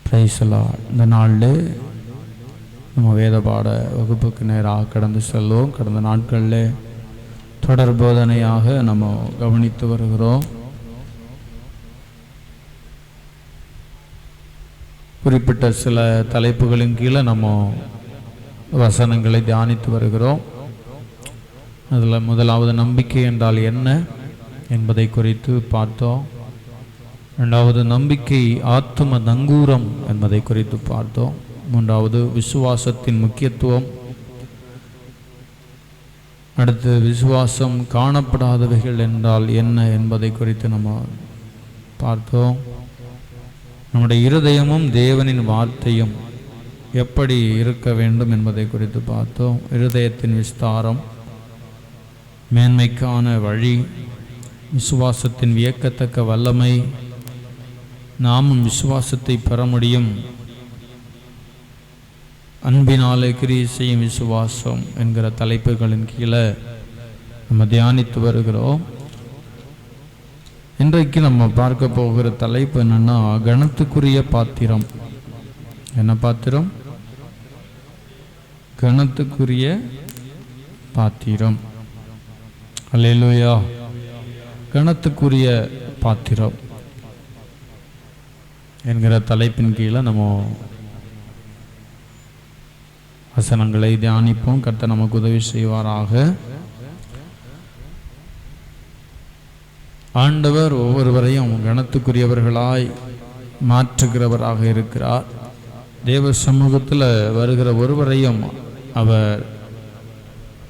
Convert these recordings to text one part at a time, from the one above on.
Price Lord. இந்த நாளில் நம்ம வேத பாட வகுப்புக்கு நேராக கடந்து செல்வோம். கடந்த நாட்களில் தொடர் போதனையாக நம்ம கவனித்து வருகிறோம். குறிப்பிட்ட சில தலைப்புகளின் கீழே நம்ம வசனங்களை தியானித்து வருகிறோம். அதில் முதலாவது நம்பிக்கை என்றால் என்ன என்பதை குறித்து பார்த்தோம். இரண்டாவது நம்பிக்கை ஆத்தும நங்கூரம் என்பதை குறித்து பார்த்தோம். மூன்றாவது விசுவாசத்தின் முக்கியத்துவம். அடுத்து விசுவாசம் காணப்படாதவைகள் என்றால் என்ன என்பதை குறித்து நம்ம பார்த்தோம். நம்முடைய இருதயமும் தேவனின் வார்த்தையும் எப்படி இருக்க வேண்டும் என்பதை குறித்து பார்த்தோம். இருதயத்தின் விஸ்தாரம், மேன்மைக்கான வழி, விசுவாசத்தின் வியக்கத்தக்க வல்லமை, நாமும் விசுவாசத்தை பெற முடியும், அன்பினாலே கிரியை செய்யும் விசுவாசம் என்கிற தலைப்புகளின் கீழே நம்ம தியானித்து வருகிறோம். இன்றைக்கு நம்ம பார்க்க போகிற தலைப்பு என்னன்னா, கனத்துக்குரிய பாத்திரம். என்ன பாத்திரம்? கனத்துக்குரிய பாத்திரம். அல்லேலூயா. கனத்துக்குரிய பாத்திரம் என்கிற தலைப்பின் கீழே நம்ம வசனங்களை தியானிப்போம். கர்த்தர் நமக்கு உதவி செய்வாராக. ஆண்டவர் ஒவ்வொருவரையும் கனத்துக்குரியவர்களாய் மாற்றுகிறவராக இருக்கிறார். தேவ சமூகத்தில் வருகிற ஒருவரையும் அவர்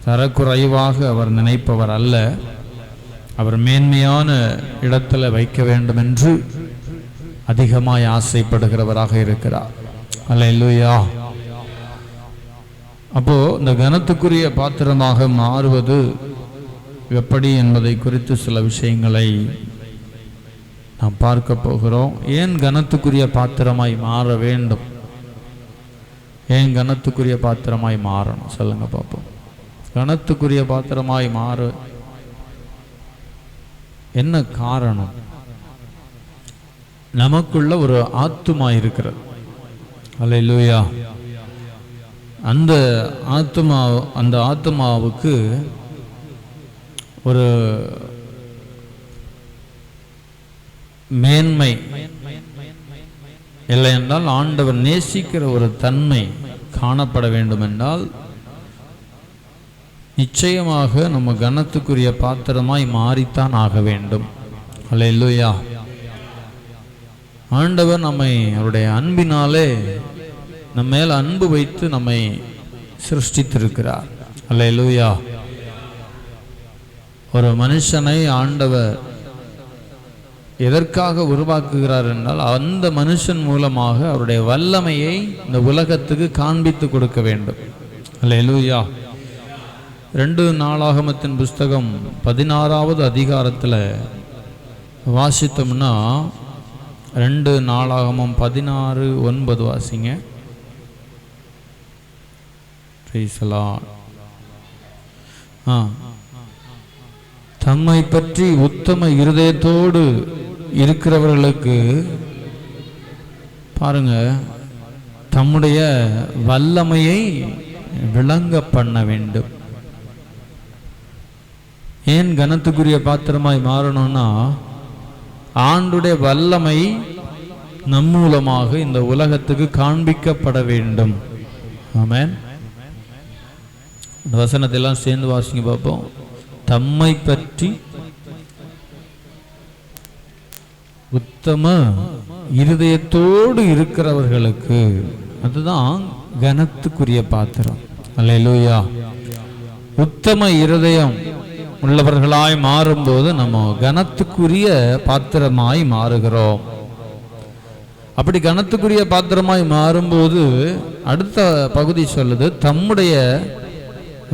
தரக்குறைவாக அவர் நினைப்பவர் அல்ல. அவர் மேன்மையான இடத்துல வைக்க வேண்டும் என்று அதிகமாய் ஆசைப்படுகிறவராக இருக்கிறார். அல்லேலூயா. அப்போ இந்த கனத்துக்குரிய பாத்திரமாக மாறுவது எப்படி என்பதை குறித்து சில விஷயங்களை நாம் பார்க்க போகிறோம். ஏன் கனத்துக்குரிய பாத்திரமாய் மாற வேண்டும்? ஏன் கனத்துக்குரிய பாத்திரமாய் மாறணும்? சொல்லுங்க பார்ப்போம். கனத்துக்குரிய பாத்திரமாய் மாற என்ன காரணம்? நமக்குள்ள ஒரு ஆத்துமா இருக்கிறது. அல்லேலூயா. அந்த ஆத்துமாவுக்கு ஒரு மேன்மை இல்லை என்றால், ஆண்டவர் நேசிக்கிற ஒரு தன்மை காணப்பட வேண்டும் என்றால், நிச்சயமாக நம்ம கனத்துக்குரிய பாத்திரமாய் மாறித்தான் ஆக வேண்டும். அல்லேலூயா. ஆண்டவர் நம்மை அவருடைய அன்பினாலே நம்ம மேல் அன்பு வைத்து நம்மை சிருஷ்டித்திருக்கிறார். அல்லேலூயா. ஒரு மனுஷனை ஆண்டவர் எதற்காக உருவாக்குகிறார் என்றால், அந்த மனுஷன் மூலமாக அவருடைய வல்லமையை இந்த உலகத்துக்கு காண்பித்து கொடுக்க வேண்டும். அல்லேலூயா. 2 நாளாகமத்தின் புஸ்தகம் 16வது அதிகாரத்தில் வாசித்தோம்னா, 2 நாளாகமம் 16:9 வாசிங்க. தம்மை பற்றி உத்தம இருதயத்தோடு இருக்கிறவர்களுக்கு பாருங்க, தம்முடைய வல்லமையை விளங்க பண்ண வேண்டும். ஏன் கனத்துக்குரிய பாத்திரமாய் மாறணும்னா, ஆண்டுடைய வல்லமை நம் மூலமாக இந்த உலகத்துக்கு காண்பிக்கப்பட வேண்டும். ஆமென். இந்த வசனத்தெல்லாம் சேர்ந்து வாசிங்க பார்ப்போம். தம்மை பற்றி உத்தம இருதயத்தோடு இருக்கிறவர்களுக்கு, அதுதான் கனத்துக்குரிய பாத்திரம். அல்லேலூயா. உத்தம இருதயம் உள்ளவர்களாய் மாறும்போது நம்ம கனத்துக்குரிய பாத்திரமாய் மாறுகிறோம். அப்படி கனத்துக்குரிய பாத்திரமாய் மாறும்போது அடுத்த பகுதி சொல்லுது, தம்முடைய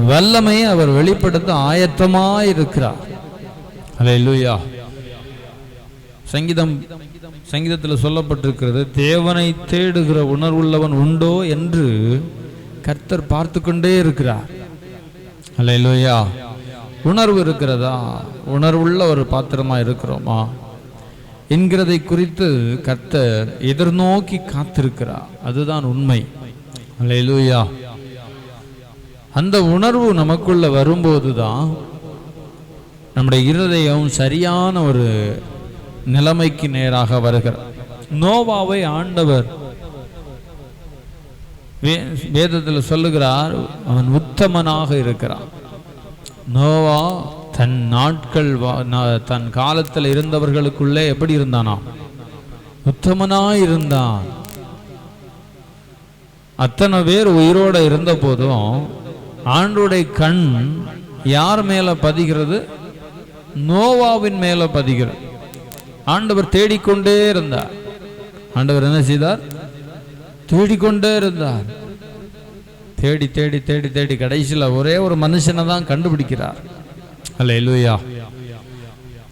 வல்லமையை அவர் வெளிப்படுத்த ஆயத்தமாய் இருக்கிறார். அல்லேலூயா. சங்கீதத்தில் சொல்லப்பட்டிருக்கிறது, தேவனை தேடுகிற உணர்வுள்ளவன் உண்டோ என்று கர்த்தர் பார்த்து கொண்டே இருக்கிறார். அல்லேலூயா. உணர்வு இருக்கிறதா? உணர்வுள்ள ஒரு பாத்திரமா இருக்கிறோமா? என்கிறதை குறித்து கர்த்தர் எதிர்நோக்கி காத்திருக்கிறார். அதுதான் உண்மை. அல்லேலூயா. அந்த உணர்வு நமக்குள்ள வரும்போதுதான் நம்முடைய இருதயம் சரியான ஒரு நிலைமைக்கு நேராக வருகிறார். நோவாவை ஆண்டவர் வேதத்தில் சொல்லுகிறார், அவன் உத்தமனாக இருக்கிறான். நோவா தன் நாட்கள் தன் காலத்தில் இருந்தவர்களுக்குள்ளே எப்படி இருந்தானா? உத்தமனாய் இருந்தான். அத்தனை பேர் உயிரோட இருந்த போதும் ஆண்டவருடைய கண் யார் மேல பதிகிறது? நோவாவின் மேல பதிகிறது. ஆண்டவர் தேடிக்கொண்டே இருந்தார். ஆண்டவர் என்ன செய்தார்? தேடிக்கொண்டே இருந்தார். தேடி தேடி தேடி தேடி கடைசியில் ஒரே ஒரு மனுஷனை தான் கண்டுபிடிக்கிறார். அல்லேலூயா.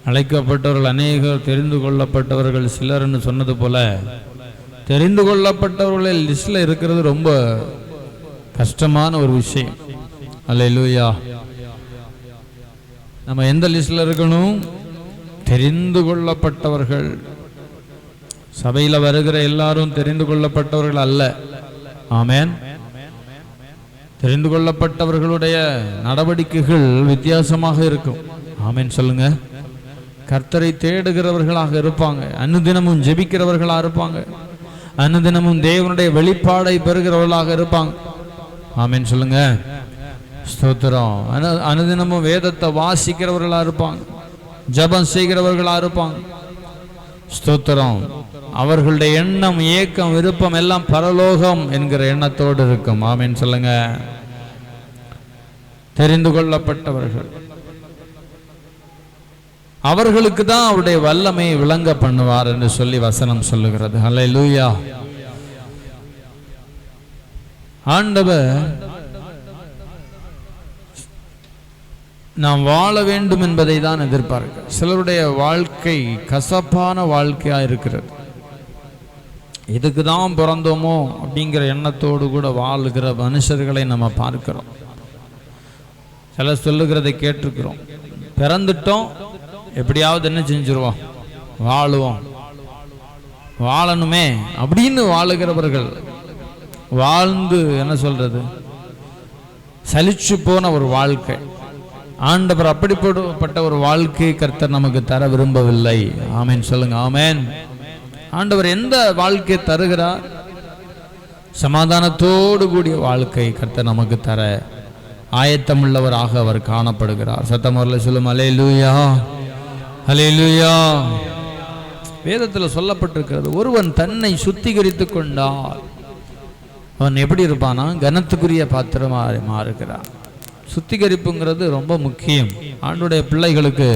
அழைக்கப்பட்டவர்கள் அநேகர், தெரிந்து கொள்ளப்பட்டவர்கள் சிலர்னு சொன்னது போல தெரிந்து கொள்ளப்பட்டவர்கள் லிஸ்ட்ல இருக்கிறது ரொம்ப கஷ்டமான ஒரு விஷயம். அல்லேலூயா. நம்ம எந்த லிஸ்ட்ல இருக்கணும்? தெரிந்து கொள்ளப்பட்டவர்கள். சபையில வருகிற எல்லாரும் தெரிந்து கொள்ளப்பட்டவர்கள் அல்ல. ஆமென். தெரிந்து கொள்ளப்பட்டவர்களுடைய நடவடிக்கைகள் வித்தியாசமாக இருக்கும். ஆமென் சொல்லுங்க. கர்த்தரை தேடுகிறவர்களாக இருப்பாங்க, அனுதினமும் ஜெபிக்கிறவர்களாக இருப்பாங்க, அனுதினமும் தேவனுடைய வெளிப்பாடை பெறுகிறவர்களாக இருப்பாங்க. ஆமென் சொல்லுங்க. ஸ்தோத்திரம். அனுதினமும் வேதத்தை வாசிக்கிறவர்களா இருப்பாங்க, ஜெபம் செய்கிறவர்களா இருப்பாங்க. ஸ்தோத்திரம். அவர்களுடைய எண்ணம், ஏக்கம், விருப்பம் எல்லாம் பரலோகம் என்கிற எண்ணத்தோடு இருக்கும். ஆமென் சொல்லுங்க. தெரிந்து கொள்ளப்பட்டவர்கள், அவர்களுக்கு தான் அவருடைய வல்லமையை விளங்க பண்ணுவார் என்று சொல்லி வசனம் சொல்லுகிறது. அல்லேலூயா. ஆண்டவர் நாம் வாழ வேண்டும் என்பதை தான் எதிர்பார்க்க. சிலருடைய வாழ்க்கை கசப்பான வாழ்க்கையா இருக்கிறது. இதுக்கு தான் பிறந்தோமோ அப்படிங்கிற எண்ணத்தோடு கூட வாழுகிற மனுஷர்களை நம்ம பார்க்கிறோம். சில சொல்லுகிறதை கேட்டிருக்கிறோம். பிறந்துட்டோம், எப்படியாவது என்ன செஞ்சிருவோம்? வாழுவோம், வாழணுமே அப்படின்னு வாழுகிறவர்கள் வாழ்ந்து என்ன சொல்றது? சலிச்சு போன ஒரு வாழ்க்கை. ஆண்டவர் அப்படிப்பட்ட ஒரு வாழ்க்கையை கர்த்தர் நமக்கு தர விரும்பவில்லை. ஆமென் சொல்லுங்க. ஆமென். ஆண்டவர் எந்த வாழ்க்கையை தருகிறார்? சமாதானத்தோடு கூடிய வாழ்க்கை கர்த்தர் நமக்கு தர ஆயத்தமுள்ளவராக அவர் காணப்படுகிறார். சத்தமர்ல சொல்லும் அல்லேலூயா, அல்லேலூயா. வேதத்தில் சொல்லப்பட்டிருக்கிறது, ஒருவன் தன்னை சுத்திகரித்து கொண்டால் அவன் எப்படி இருப்பானா? கனத்துக்குரிய பாத்திரமாக மாறுகிறான். சுத்திகரிப்புங்கிறது ரொம்ப முக்கியம். ஆண்டவருடைய பிள்ளைகளுக்கு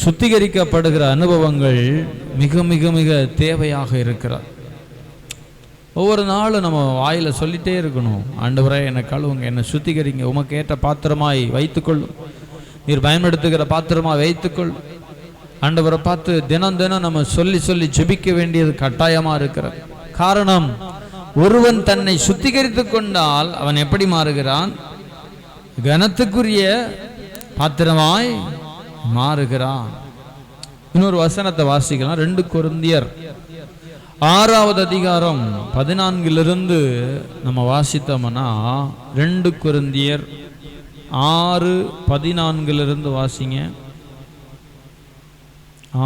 சுத்திகரிக்கப்படுகிற அனுபவங்கள் மிக மிக மிக தேவையாக இருக்கிறது. ஒவ்வொரு நாளும் நம்ம வாயில சொல்லிட்டே இருக்கணும், ஆண்டவரே என்னை கழுவுங்க, என்னை சுத்திகரிங்க, உமக்கு ஏற்ற பாத்திரமாய் வைத்துக்கொள்ளும், நீர் பயன்படுத்துகிற பாத்திரமாய் வைத்துக்கொள். ஆண்டவரை பார்த்து தினம் தினம் நம்ம சொல்லி சொல்லி ஜெபிக்க வேண்டியது கட்டாயமா இருக்கிறது. காரணம், ஒருவன் தன்னை சுத்திகரித்து கொண்டால் அவன் எப்படி மாறுகிறான்? கனத்துக்குரிய பாத்திரமாய் மாறுகிறான். இன்னொரு வசனத்தை வாசிக்கலாம். 2 கொரிந்தியர் 6வது அதிகாரம் 14 நம்ம வாசித்தோம்னா, 2 கொரிந்தியர் 6:14 வாசிங்க.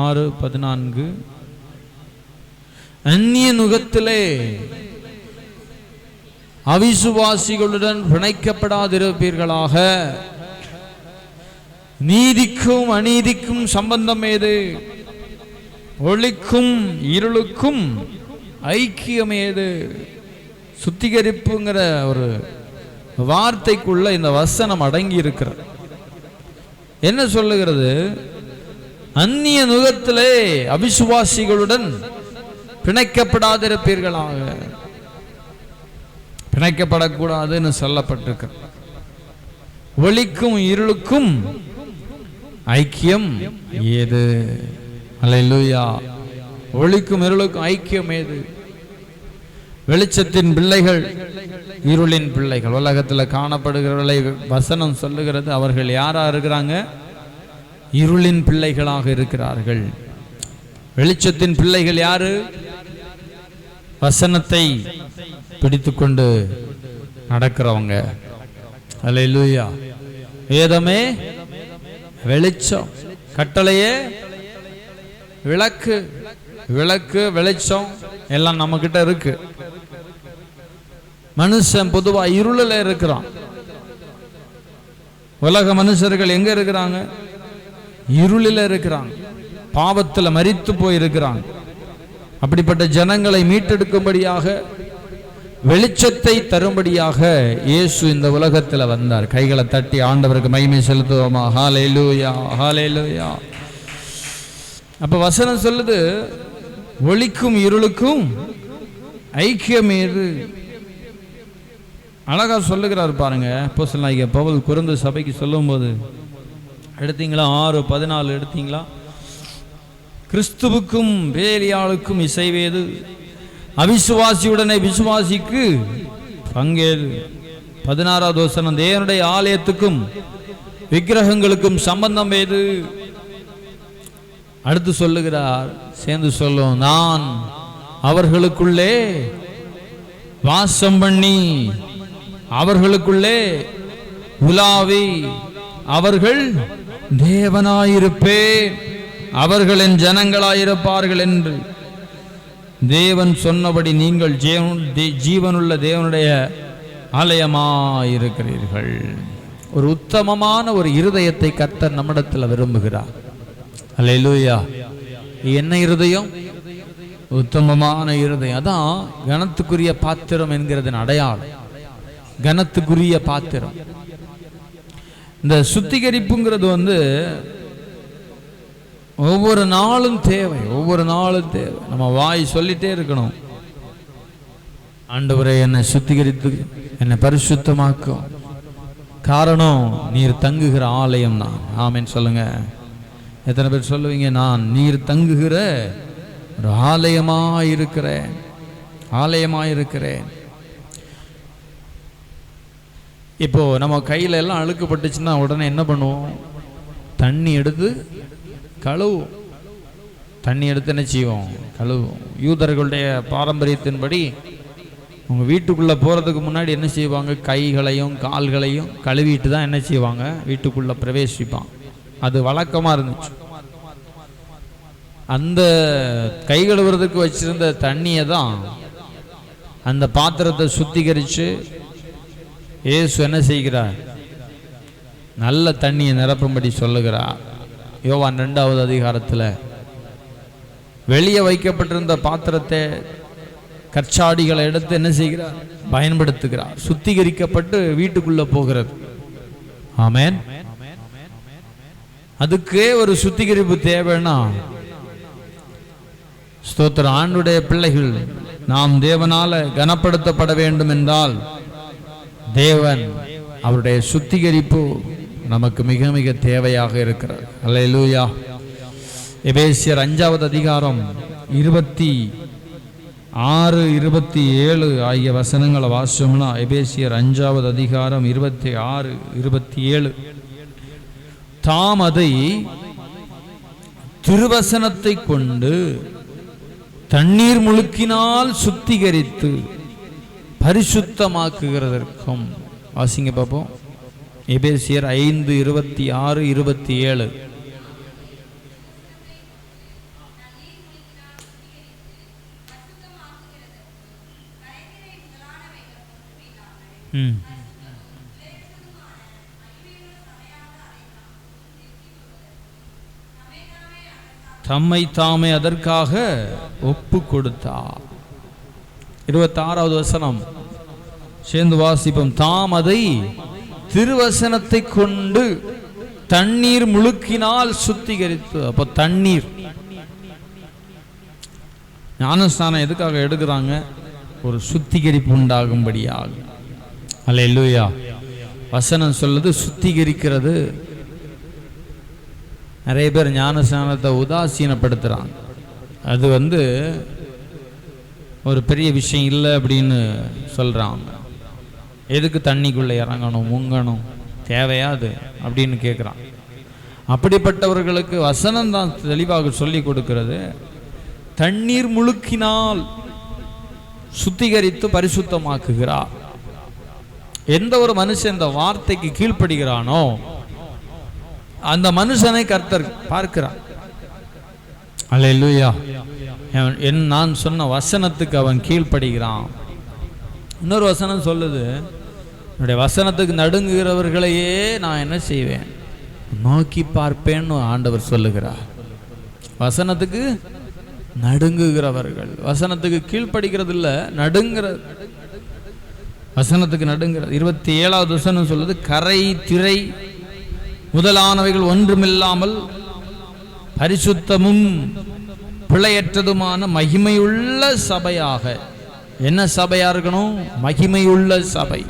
6:14. அந்நிய நுகத்திலே அவிசுவாசிகளுடன் பிணைக்கப்படாதிருப்பீர்களாக. நீதிக்கும் அநீதிக்கும் சம்பந்தம் ஏது? ஒளிக்கும் இருளுக்கும் ஐக்கியம் ஏது? சுத்திகரிப்புங்கிற ஒரு வார்த்தைக்குள்ள இந்த வசனம் அடங்கி இருக்கிறது. என்ன சொல்லுகிறது? அந்நிய நுகத்திலே அவிசுவாசிகளுடன் பிணைக்கப்படாதிருப்பீர்களாக. பிணைக்கப்படக்கூடாதுன்னு சொல்லப்பட்டிருக்க. ஒளிக்கும் இருளுக்கும் ஐக்கியம் ஏது? அல்லேலூயா. ஒளிக்கும் இருளுக்கும் ஐக்கியம் ஏது? வெளிச்சத்தின் பிள்ளைகள், இருளின் பிள்ளைகள். உலகத்தில் காணப்படுகிறவர்களை வசனம் சொல்லுகிறது, அவர்கள் யாரா இருக்கிறாங்க? இருளின் பிள்ளைகளாக இருக்கிறார்கள். வெளிச்சத்தின் பிள்ளைகள் யாரு? வசனத்தை பிடித்து கொண்டு நடக்கிறவங்க. அல்லேலூயா. வேதமே வெளிச்சம், கட்டளையே விளக்கு. விளக்கு வெளிச்சம் எல்லாம் நம்ம கிட்ட இருக்கு. மனுஷன் பொதுவா இருளில் இருக்கிறான். உலக மனுஷர்கள் எங்க இருக்கிறாங்க? இருளில் இருக்கிறாங்க, பாவத்தில் மரித்து போயிருக்கிறாங்க. அப்படிப்பட்ட ஜனங்களை மீட்டெடுக்கும்படியாக, வெளிச்சத்தை தரும்படியாக இயேசு இந்த உலகத்தில் வந்தார். கைகளை தட்டி ஆண்டவருக்கு மகிமை செலுத்துவோமா? ஹல்லேலூயா, ஹல்லேலூயா. அப்ப வசனம் சொல்லுது, ஒளிக்கும் இருளுக்கும் ஐக்கியம் ஏது. அழகா சொல்லுகிறார் பாருங்க. அப்போஸ்தலனாகிய பவுல் கொரிந்து சபைக்கு சொல்லும் போது, எடுத்தீங்களா? 6:14 எடுத்தீங்களா? கிறிஸ்துவுக்கும் பேலியாளுக்கும் இசைவேது, அவிசுவாசியுடனே விசுவாசிக்கு பங்கேது. 16வது வசனம், தேவனுடைய ஆலயத்துக்கும் விக்கிரகங்களுக்கும் சம்பந்தம் ஏது. அடுத்து சொல்லுகிறார், சேர்ந்து சொல்லும், நான் அவர்களுக்குள்ளே வாசம் பண்ணி அவர்களுக்குள்ளே உலாவி அவர்கள் தேவனாயிருப்பேன், அவர்கள் என் ஜனங்களாயிருப்பார்கள் என்று தேவன் சொன்னபடி நீங்கள் ஜீவனுள்ள தேவனுடைய ஆலயமாயிருக்கிறீர்கள். ஒரு உத்தமமான ஒரு இருதயத்தை கர்த்தர் நம்மிடத்தில் விரும்புகிறார். அல்லேலூயா. என்ன இருதயம்? உத்தமமான இருதயம். அதான் கனத்துக்குரிய பாத்திரம் என்கிறதன் அடையாளம். கனத்துக்குரிய பாத்திரம். இந்த சுத்திகரிப்புங்கிறது ஒவ்வொரு நாளும் தேவை, ஒவ்வொரு நாளும் தேவை. நம்ம வாய் சொல்லிட்டே இருக்கணும், ஆண்டவரே என்னை சுத்திகரித்து என்னை பரிசுத்தமாக்கும். காரணம், நீர் தங்குகிற ஆலயம் தான். ஆமென் சொல்லுங்க. எத்தனை பேர் சொல்லுவீங்க, நான் நீர் தங்குகிற ஒரு ஆலயமாயிருக்கிறேன், ஆலயமாயிருக்கிறேன். இப்போ நம்ம கையில எல்லாம் அழுக்குப்பட்டுச்சுன்னா உடனே என்ன பண்ணுவோம்? தண்ணி எடுத்து கழுவும். தண்ணி எடுத்து என்ன செய்வோம்? கழுவும். யூதர்களுடைய பாரம்பரியத்தின்படி உங்க வீட்டுக்குள்ள போறதுக்கு முன்னாடி என்ன செய்வாங்க? கைகளையும் கால்களையும் கழுவிட்டு தான் என்ன செய்வாங்க? வீட்டுக்குள்ள பிரவேசிப்பான். அது வழக்கமா இருந்துச்சு. அந்த கை கழுவுறதுக்கு வச்சிருந்த தண்ணியை தான் அந்த பாத்திரத்தை சுத்திகரிச்சு இயேசு என்ன செய்கிறார்? நல்ல தண்ணியை நிரப்பும்படி சொல்லுகிறார். யோவான் 2வது அதிகாரத்தில் வெளியே வைக்கப்பட்டிருந்த பாத்திரத்தை கற்சாடிகளை எடுத்து என்ன செய்கிறார்? பயன்படுத்துகிறார். சுத்திகரிக்கப்பட்டு வீட்டுக்குள்ள போகிறது. ஆமென். அதுக்கே ஒரு சுத்திகரிப்பு தேவைன்னா, ஸ்தோத்திரம், ஆண்டுடைய பிள்ளைகள் நாம் தேவனால கனப்படுத்தப்பட வேண்டும் என்றால் தேவன் அவருடைய சுத்திகரிப்பு நமக்கு மிக மிக தேவையாக இருக்கிறார். அல்லேலூயா. எபேசியர் 5வது அதிகாரம் 26, 27 ஆகிய வசனங்களை வாசிச்சோம்னா, எபேசியர் 5வது அதிகாரம் 26, 27, தாம் அதை திருவசனத்தை கொண்டு தண்ணீர் முழுக்கினால் சுத்திகரித்து பரிசுத்தமாக்குகிறதற்கும். வாசிங்க பார்ப்போம். எபேசியர் 5, 26, 27. தம்மை தாமே அதற்காக ஒப்பு கொடுத்தார். 26வது வசனம் சேர்ந்து வாசிப்போம். தாம் அதை திருவசனத்தை கொண்டு தண்ணீர் முழுக்கினால் சுத்திகரித்து. அப்போ தண்ணீர், ஞானஸ்நானம் எதுக்காக எடுக்கிறாங்க? ஒரு சுத்திகரிப்பு உண்டாகும்படியாக. அல்லேலூயா. வசனம் சொல்லுது சுத்திகரிக்கிறது. நிறைய பேர் ஞானஸ்நானத்தை உதாசீனப்படுத்துறாங்க. அது ஒரு பெரிய விஷயம் இல்லை அப்படின்னு சொல்றாங்க. எதுக்கு தண்ணிக்குள்ளே இறங்கணும், முங்கணும், தேவையாது அப்படின்னு கேட்குறான். அப்படிப்பட்டவர்களுக்கு வசனம் தான் தெளிவாக சொல்லி கொடுக்கிறது. தண்ணீர் முழுக்கினால் சுத்திகரித்து பரிசுத்தமாக்குகிறார். எந்த ஒரு மனுஷன் இந்த வார்த்தைக்கு கீழ்ப்படுகிறானோ அந்த மனுஷனை கர்த்தர் பார்க்கிறார். அல்லேலூயா. நான் சொன்ன வசனத்துக்கு அவன் கீழ்ப்படுகிறான். இன்னொரு வசனம் சொல்லுது, என்னுடைய வசனத்துக்கு நடுங்குகிறவர்களையே நான் என்ன செய்வேன், நோக்கி பார்ப்பேன்னு ஆண்டவர் சொல்லுகிறார். வசனத்துக்கு நடுங்குகிறவர்கள், வசனத்துக்கு கீழ்ப்படுகிறது இல்லை, நடுங்கிற வசனத்துக்கு நடுங்கிறது. 27வது வசனம் சொல்லுது, கரை திரை முதலானவைகள் ஒன்றுமில்லாமல் பரிசுத்தமும் பிழையற்றதுமான மகிமையுள்ள சபையாக. என்ன சபையா இருக்கணும்? மகிமையுள்ள சபை.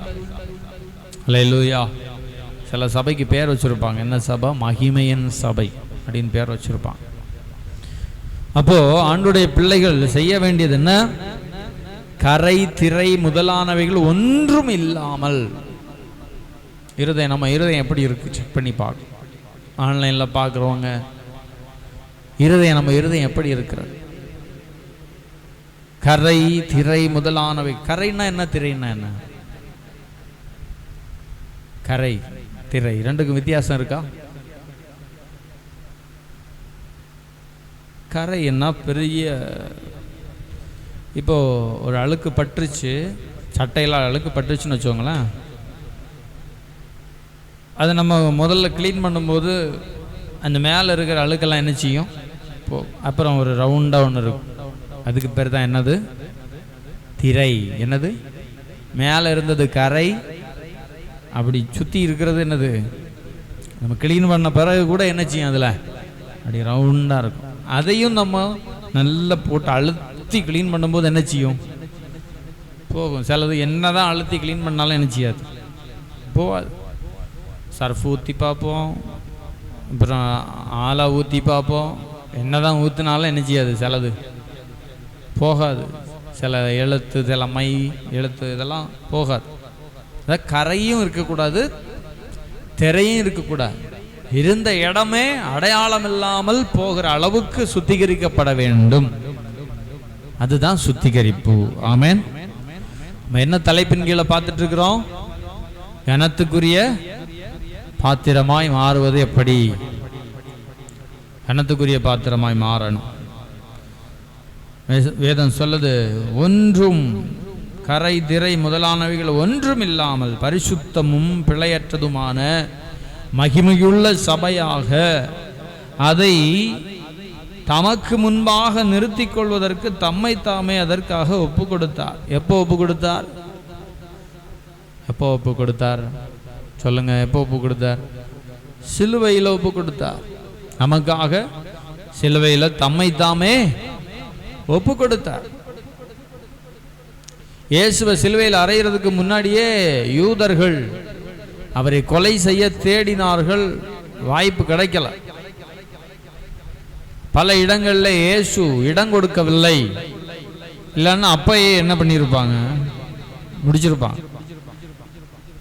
அல்லேலூயா. சில சபைக்கு பேர் வச்சிருப்பாங்க. என்ன சபை? மகிமையின் சபை அப்படின்னு பேர் வச்சிருப்பாங்க. அப்போ ஆண்டுடைய பிள்ளைகள் செய்ய வேண்டியது என்ன? கரை திரை முதலானவைகள் ஒன்றும் இல்லாமல். இருதயம், நம்ம இருதயம் எப்படி இருக்கு செக் பண்ணி பார்க்கணும். ஆன்லைனில் பார்க்குறவங்க இருதயம், நம்ம இருதயம் எப்படி இருக்கிறது? கரை திரை முதலானவை. கரைன்னா என்ன, திரைன்னா என்ன? கரை திரை ரெண்டுக்கும் வித்தியாசம் இருக்கா? கரை என்ன, பெரிய இப்போ ஒரு அழுக்கு பட்டுருச்சு, சட்டையெல்லாம் அழுக்கு பட்டுருச்சுன்னு வச்சுக்கோங்களேன். அதை நம்ம முதல்ல க்ளீன் பண்ணும்போது அந்த மேலே இருக்கிற அழுக்கெல்லாம் என்ன செய்யும்? அப்புறம் ஒரு ரவுண்டாக ஒன்று இருக்கும், அதுக்கு பேர் தான் என்னது? திரை. என்னது? மேலே இருந்தது கரை, அப்படி சுற்றி இருக்கிறது என்னது? நம்ம க்ளீன் பண்ண பிறகு கூட என்ன செய்யும்? அதில் அப்படி ரவுண்டாக இருக்கும். அதையும் நம்ம நல்லா போட்டு அழுத்தி க்ளீன் பண்ணும்போது என்ன செய்யும்? போகும். சிலது என்ன தான் அழுத்தி க்ளீன் பண்ணாலும் என்ன செய்யாது, போகாது. சர்ஃப் ஊற்றி பார்ப்போம், அப்புறம் ஆலா ஊற்றி பார்ப்போம், என்ன தான் ஊற்றினாலும் என்ன செய்யாது, சிலது போகாது. சில எழுத்து, சில மை எழுத்து இதெல்லாம் போகாது. அதாவது கரையும் இருக்கக்கூடாது, திரையும் இருக்கக்கூடாது. இருந்த இடமே அடையாளம் இல்லாமல் போகிற அளவுக்கு சுத்திகரிக்கப்பட வேண்டும். அதுதான் சுத்திகரிப்பு. ஆமென். நம்ம என்ன தலைப்பின் கீழே பார்த்துட்டு இருக்கிறோம்? கனத்துக்குரிய பாத்திரமாய் மாறுவது எப்படி? கனத்துக்குரிய பாத்திரமாய் மாறணும். வேதம் சொல்லுது, ஒன்றும் கரை திரை முதலானவைகள் ஒன்றும் இல்லாமல் பரிசுத்தமும் பிழையற்றதுமான மகிமையுள்ள சபையாக அதை தமக்கு முன்பாக நிறுத்திக் கொள்வதற்கு தம்மை தாமே அதற்காக ஒப்பு கொடுத்தார். எப்போ ஒப்பு கொடுத்தார்? எப்போ ஒப்பு கொடுத்தார்? சொல்லுங்க, எப்போ ஒப்பு கொடுத்தார்? சிலுவையில் ஒப்பு கொடுத்தார். நமக்காக சிலுவையில் தம்மை தாமே ஒப்பு கொடுத்தார். இயேசுவை சிலுவையில் அறையிறதுக்கு முன்னாடியே யூதர்கள் அவரை கொலை செய்ய தேடினார்கள். வாய்ப்பு கிடைக்கல. பல இடங்கள்ல இயேசு இடம் கொடுக்கவில்லை. இல்லைன்னா அப்பயே என்ன பண்ணியிருப்பாங்க? முடிச்சிருப்பாங்க.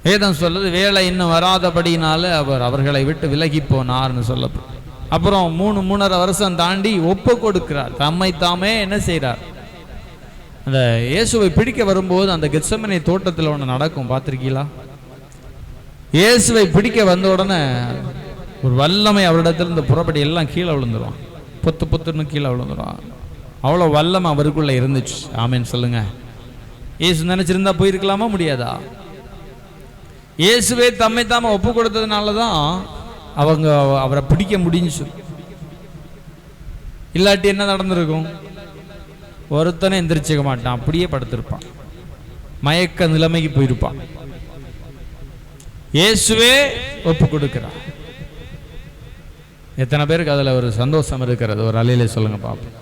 வேதம் சொல்லுது, வேலை இன்னும் வராதபடினால அவர்களை விட்டு விலகி போனார்னு சொல்லப்படும். அப்புறம் 3.5 வருஷம் தாண்டி ஒப்பு கொடுக்கிறார். தம்மை தாமே என்ன செய்கிறார்? அந்த இயேசுவை பிடிக்க வரும்போது அந்த கெத்செமனே தோட்டத்தில் ஒன்று நடக்கும், பார்த்திருக்கீங்களா? இயேசுவை பிடிக்க வந்த உடனே ஒரு வல்லமை அவரிடத்திலிருந்து புறப்படி எல்லாம் கீழே விழுந்துருவான். பொத்து பொத்துன்னு கீழே விழுந்துருவான். அவ்வளோ வல்லமை அவருக்குள்ள இருந்துச்சு. ஆமேன்னு சொல்லுங்க. இயேசு நினைச்சிருந்தா போயிருக்கலாமா? முடியாதா? இயேசுவே தம்மை தாம ஒப்பு கொடுத்ததுனால தான் அவங்க அவரை பிடிக்க முடிஞ்சு. இல்லாட்டி என்ன நடந்திருக்கும்? ஒருத்தனை எந்திரிச்சிக்க மாட்டான், அப்படியே படுத்திருப்பான், மயக்க நிலைமைக்கு போயிருப்பான். இயேசுவே ஒப்பு கொடுக்கிறார். எத்தனை பேருக்கு அதுல ஒரு சந்தோஷம் இருக்கிறது? ஒரு அலையில சொல்லுங்க பாப்போம்.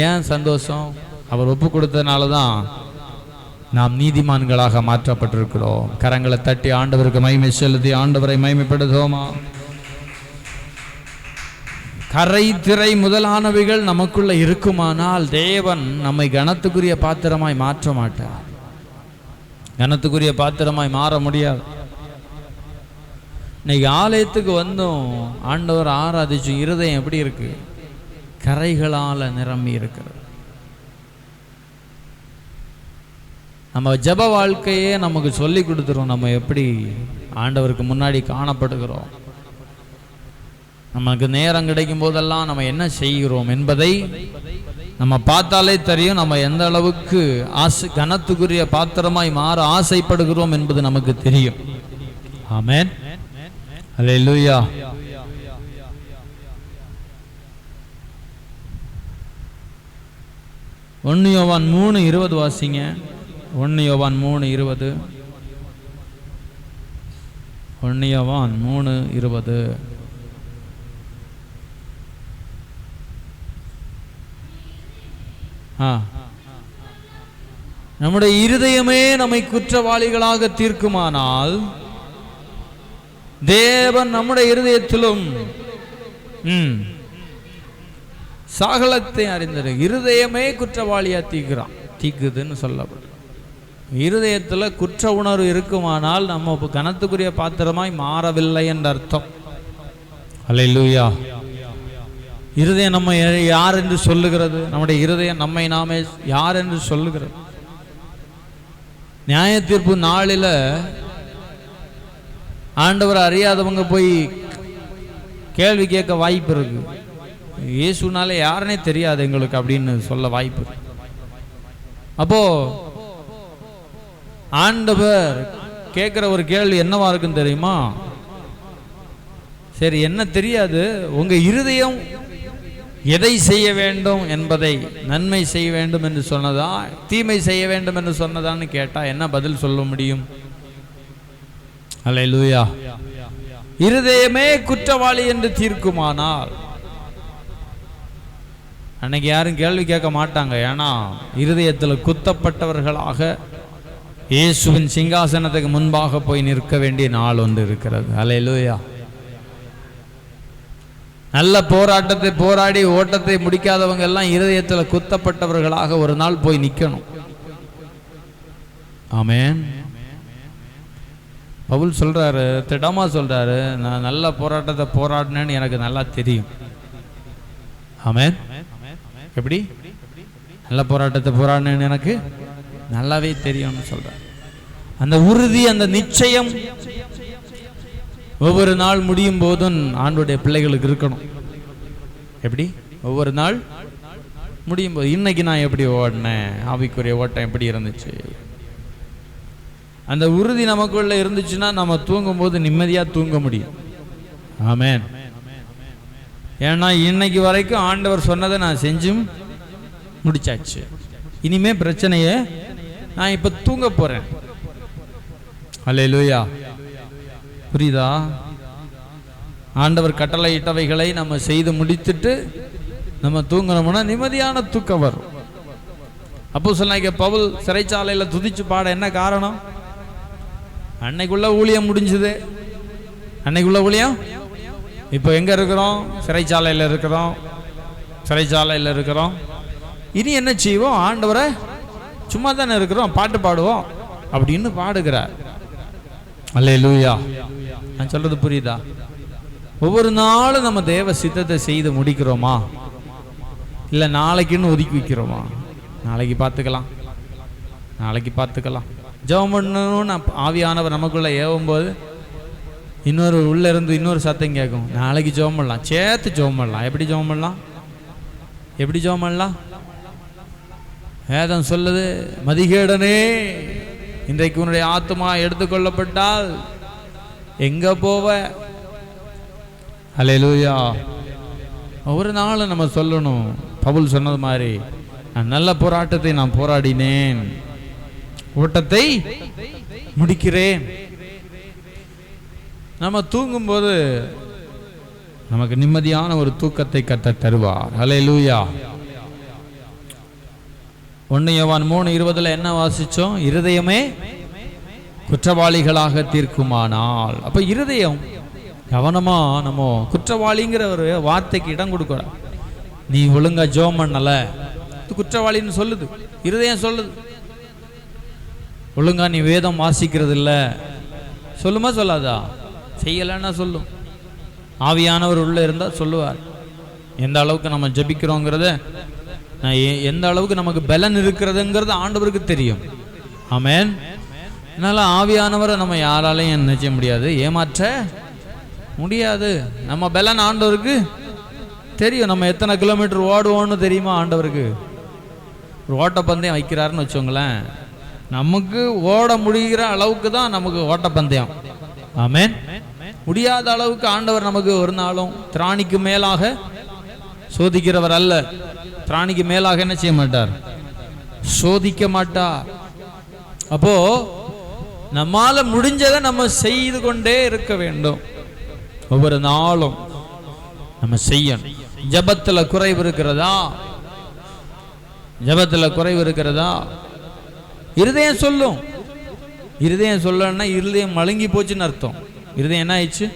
ஏன் சந்தோஷம்? அவர் ஒப்பு கொடுத்ததுனால தான் நாம் நீதிமான்களாக மாற்றப்பட்டிருக்கிறோம். கரங்களை தட்டி ஆண்டவருக்கு மகிமை செலுத்தி ஆண்டவரை மகிமைப்படுத்துவோமா? கரை திரை முதலானவைகள் நமக்குள்ள இருக்குமானால் தேவன் நம்மை கனத்துக்குரிய பாத்திரமாய் மாற்ற மாட்டார். கனத்துக்குரிய பாத்திரமாய் மாற முடியாது. இன்னைக்கு ஆலயத்துக்கு வந்தும் ஆண்டவர் ஆராதிச்சு இருதயம் எப்படி இருக்கு? கரைகளால் நிரம்பி இருக்கிறது. நம்ம ஜெப வாழ்க்கையே நமக்கு சொல்லி கொடுத்துரும், நம்ம எப்படி ஆண்டவருக்கு முன்னாடி காணப்படுகிறோம், நமக்கு நேரம் கிடைக்கும் போதெல்லாம் நம்ம என்ன செய்கிறோம் என்பதை நம்ம பார்த்தாலே தெரியும். நம்ம எந்த அளவுக்கு கனத்துக்குரிய பாத்திரமாய் மாற ஆசைப்படுகிறோம் என்பது நமக்கு தெரியும். ஆமென், அல்லேலூயா. யோவான் 3:20 வாசிங்க. 1 யோவான் 3:20. 1 யோவான் 3:20. நம்முடைய இருதயமே நம்மை குற்றவாளிகளாக தீர்க்குமானால் தேவன் நம்முடைய இருதயத்திலும் சகலத்தை அறிந்தது. இருதயமே குற்றவாளியா தீக்குதுன்னு சொல்லப்படும். இருதயத்துல குற்ற உணர்வு இருக்குமானால் நம்ம கனத்துக்குரிய பாத்திரமாய் மாறவில்லை என்ற அர்த்தம். அல்லேலூயா. இருதயம் நம்ம யார் என்று சொல்லுகிறது? நம்முடைய இருதயம் நம்மை நாமே யார் என்று சொல்லுகிறது? நியாய தீர்ப்பு நாளில் ஆண்டவர் அறியாதவங்க போய் கேள்வி கேட்க வாய்ப்பு இருக்கு. இயேசுனாலே யாருன்னே தெரியாது எங்களுக்கு அப்படின்னு சொல்ல வாய்ப்பு இருக்கு. அப்போ ஆண்டவர் கேட்கிற ஒரு கேள்வி என்னவா இருக்குன்னு தெரியுமா? சரி, என்ன தெரியாது, உங்க இருதயம் எதை செய்ய வேண்டும் என்பதை, நன்மை செய்ய வேண்டும் என்று சொன்னதா தீமை செய்ய வேண்டும் என்று சொன்னதான்னு கேட்டா என்ன பதில் சொல்ல முடியும்? அல்லேலூயா. இருதயமே குற்றவாளி என்று தீர்க்குமானால் அன்னைக்கு யாரும் கேள்வி கேட்க மாட்டாங்க. ஏன்னா இருதயத்தில் குத்தப்பட்டவர்களாக இயேசுவின் சிங்காசனத்துக்கு முன்பாக போய் நிற்க வேண்டிய நாள் ஒன்று இருக்கிறது. அல்லேலூயா. நல்ல போராட்டத்தை போராடி ஓட்டத்தை முடிக்காதவங்க எல்லாம் இருதயத்தில் குத்தப்பட்டவர்களாக ஒரு நாள் போய் நிற்கணும். ஆமென். பவுல் சொல்றாரு, திடமா சொல்றாரு, நான் நல்ல போராட்டத்தை போராடினேன்னு எனக்கு நல்லா தெரியும். ஆமென். எப்படி நல்ல போராட்டத்தை போராடினேன்னு எனக்கு நல்லாவே தெரியும்னு சொல்றாரு. அந்த உறுதி, அந்த நிச்சயம் ஒவ்வொரு நாள் முடியும் போதும் ஆண்டவருடைய பிள்ளைகளுக்கு இருக்கணும். எப்படி? ஒவ்வொரு நாள் முடியும் போது, இன்னைக்கு நான் எப்படி ஓடினேன், ஆவிக்குரிய ஓட்டம் எப்படி இருந்துச்சு, அந்த உறுதி நமக்குள்ள இருந்துச்சுன்னா நம்ம தூங்கும் போது நிம்மதியா தூங்க முடியும். ஆமென். ஏன்னா இன்னைக்கு வரைக்கும் ஆண்டவர் சொன்னதை நான் செஞ்சும் முடிச்சாச்சு. இனிமே பிரச்சனையே நான் இப்ப தூங்க போறேன். அல்லேலூயா. புரியுதா? ஆண்டவர் கட்டளையிட்டவைகளை நம்ம செய்து முடித்துட்டு நம்ம தூங்கணும்னா நிம்மதியான தூக்கம் வரும். அப்போஸ்தலனாகிய பவுல் சிறைச்சாலையில துதிச்சு பாட என்ன காரணம்? அன்னைக்குள்ள ஊழியம் முடிஞ்சது. அன்னைக்குள்ள ஊழியம். இப்போ எங்க இருக்கிறோம்? சிறைச்சாலையில் இருக்கிறோம். சிறைச்சாலையில் இருக்கிறோம். இனி என்ன செய்வோம்? ஆண்டவரை சும்மா தானே இருக்கிறோம், பாட்டு பாடுவோம் அப்படின்னு பாடுகிறார். அல்லேலூயா. நான் சொல்றது புரியுதா? ஒவ்வொரு நாளும் நம்ம தேவ சித்தத்தை செய்து முடிக்கிறோமா, இல்லை நாளைக்குன்னு ஒதுக்கி வைக்கிறோமா? நாளைக்கு பார்த்துக்கலாம், நாளைக்கு பார்த்துக்கலாம். ஜெபம் பண்ணணும்னு ஆவியானவர் நமக்குள்ள ஏவும் போது இன்னொரு உள்ள இருந்து இன்னொரு சத்தம் கேட்கும், நாளைக்கு ஜெபம் பண்ணலாம், சேர்த்து ஜெபம் பண்ணலாம். எப்படி ஜெபம் பண்ணலாம்? எப்படி ஜெபம் பண்ணலாம்? வேதம் சொல்லுது, மதிகேடனே, இன்றைக்கு உன்னுடைய ஆத்மா எடுத்துக்கொள்ளப்பட்டால் எங்க போவ? அல்லேலூயா. ஒவ்வொரு நாளும் நம்ம சொல்லணும், பவுல் சொன்னது மாதிரி, நான் நல்ல போராட்டத்தை நான் போராடினேன், ஓட்டத்தை முடிக்கிறேன். நம்ம தூங்கும்போது நமக்கு நிம்மதியான ஒரு தூக்கத்தை கர்த்தர் தருவார். அல்லேலூயா. 1 யோவான் 3:20 என்ன வாசிச்சோம்? இருதயமே குற்றவாளிகளாக தீர்க்குமானால். அப்ப இருதயம் கவனமா, நம்ம குற்றவாளிங்கிற ஒரு வார்த்தைக்கு இடம் கொடுக்கிறோம். நீ ஒழுங்கா ஜெபம் பண்ணல, குற்றவாளின்னு சொல்லுது, இருதயம் சொல்லுது. ஒழுங்கா நீ வேதம் வாசிக்கிறது இல்லை சொல்லுமா சொல்லாதா? செய்யலைன்னா சொல்லும். ஆவியானவர் உள்ள இருந்தால் சொல்லுவார். எந்த அளவுக்கு நம்ம ஜெபிக்கிறோங்கிறத, எந்த அளவுக்கு நமக்கு பலன் இருக்கிறதுங்கிறது ஆண்டவருக்கு தெரியும். ஆமென். அதனால ஆவியானவரை நம்ம யாராலையும் என்ன செய்ய முடியாது, ஏமாற்ற முடியாது. நம்ம பலன் ஆண்டவருக்கு தெரியும். நம்ம எத்தனை கிலோமீட்டர் ஓடுவோன்னு தெரியுமா ஆண்டவருக்கு? ஒரு ஓட்டப்பந்தயம் வைக்கிறாருன்னு வச்சோங்களேன், நமக்கு ஓட முடிகிற அளவுக்கு தான் நமக்கு ஓட்டப்பந்தயம். ஆமென். முடியாத அளவுக்கு ஆண்டவர் நமக்கு ஒரு நாளும் திராணிக்கு மேலாக சோதிக்கிறவர் அல்ல. திராணிக்கு மேலாக என்ன செய்ய மாட்டார், சோதிக்க மாட்டார். அப்போ நம்மால முடிஞ்சதை நம்ம செய்து கொண்டே இருக்க வேண்டும். ஒவ்வொரு நாளும் நம்ம செய்யணும். ஜெபத்துல குறைவு இருக்கிறதா? ஜெபத்துல குறைவு இருக்கிறதா? இருதயம் சொல்லும். இருதயம் சொல்லணும்னா இருதயம் மழுங்கி போச்சுன்னு அர்த்தம். இருதயம் என்ன ஆயிடுச்சு,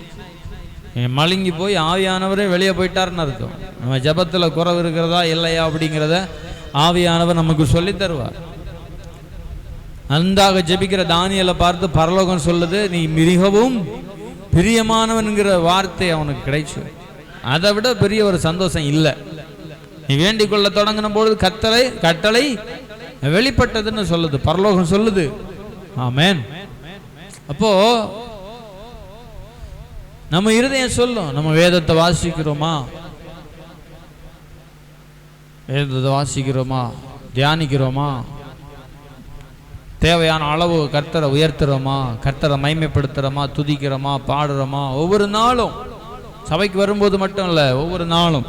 மழுங்கி போய் ஆவியானவரே வெளியே போயிட்டாருன்னு அர்த்தம். நம்ம ஜெபத்துல குறைவு இருக்கிறதா இல்லையா அப்படிங்கிறத ஆவியானவர் நமக்கு சொல்லி தருவார். நன்றாக ஜெபிக்கிற தானியேலை பார்த்து பரலோகம் சொல்லுது, நீ மிகவும் பிரியமானவன்கிற வார்த்தை அவனுக்கு கிடைச்சு. அதை விட பெரிய ஒரு சந்தோஷம் இல்லை. நீ வேண்டிக் கொள்ள தொடங்கின பொழுது கட்டளை வெளிப்பட்டதுன்னு சொல்லுது, பரலோகம் சொல்லுது. ஆமென். அப்போ நம்ம இருதயம் சொல்லும். நம்ம வேதத்தை வாசிக்கிறோமா? வேதத்தை வாசிக்கிறோமா? தியானிக்கிறோமா? தேவையான அளவு கர்த்தரை உயர்த்துறோமா? கர்த்தரை மைமைப்படுத்துறோமா? துதிக்கிறோமா? பாடுறோமா? ஒவ்வொரு நாளும் சபைக்கு வரும்போது மட்டும் இல்ல, ஒவ்வொரு நாளும்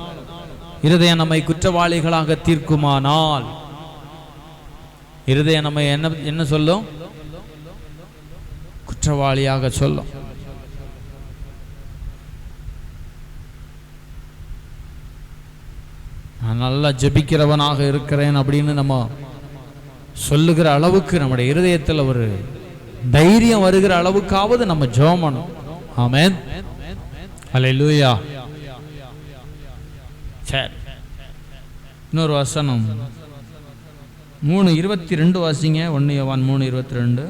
இருதயம் நம்மை குற்றவாளிகளாக தீர்க்குமானால் இருதயம் நம்ம என்ன சொல்லும்? குற்றவாளியாக சொல்லும். நான் நல்லா ஜெபிக்கிறவனாக இருக்கிறேன் அப்படின்னு நம்ம சொல்லுகிற அளவுக்கு நம்முடைய இருதயத்தில் ஒரு தைரியம் வருகிற அளவுக்காவது நம்ம ஜெபம் பண்ணணும். ஆமென். அல்லேலூயா. சரி, இன்னொரு வசனம் 3:22 வாசிங்க. 1 யோவான் 3:22.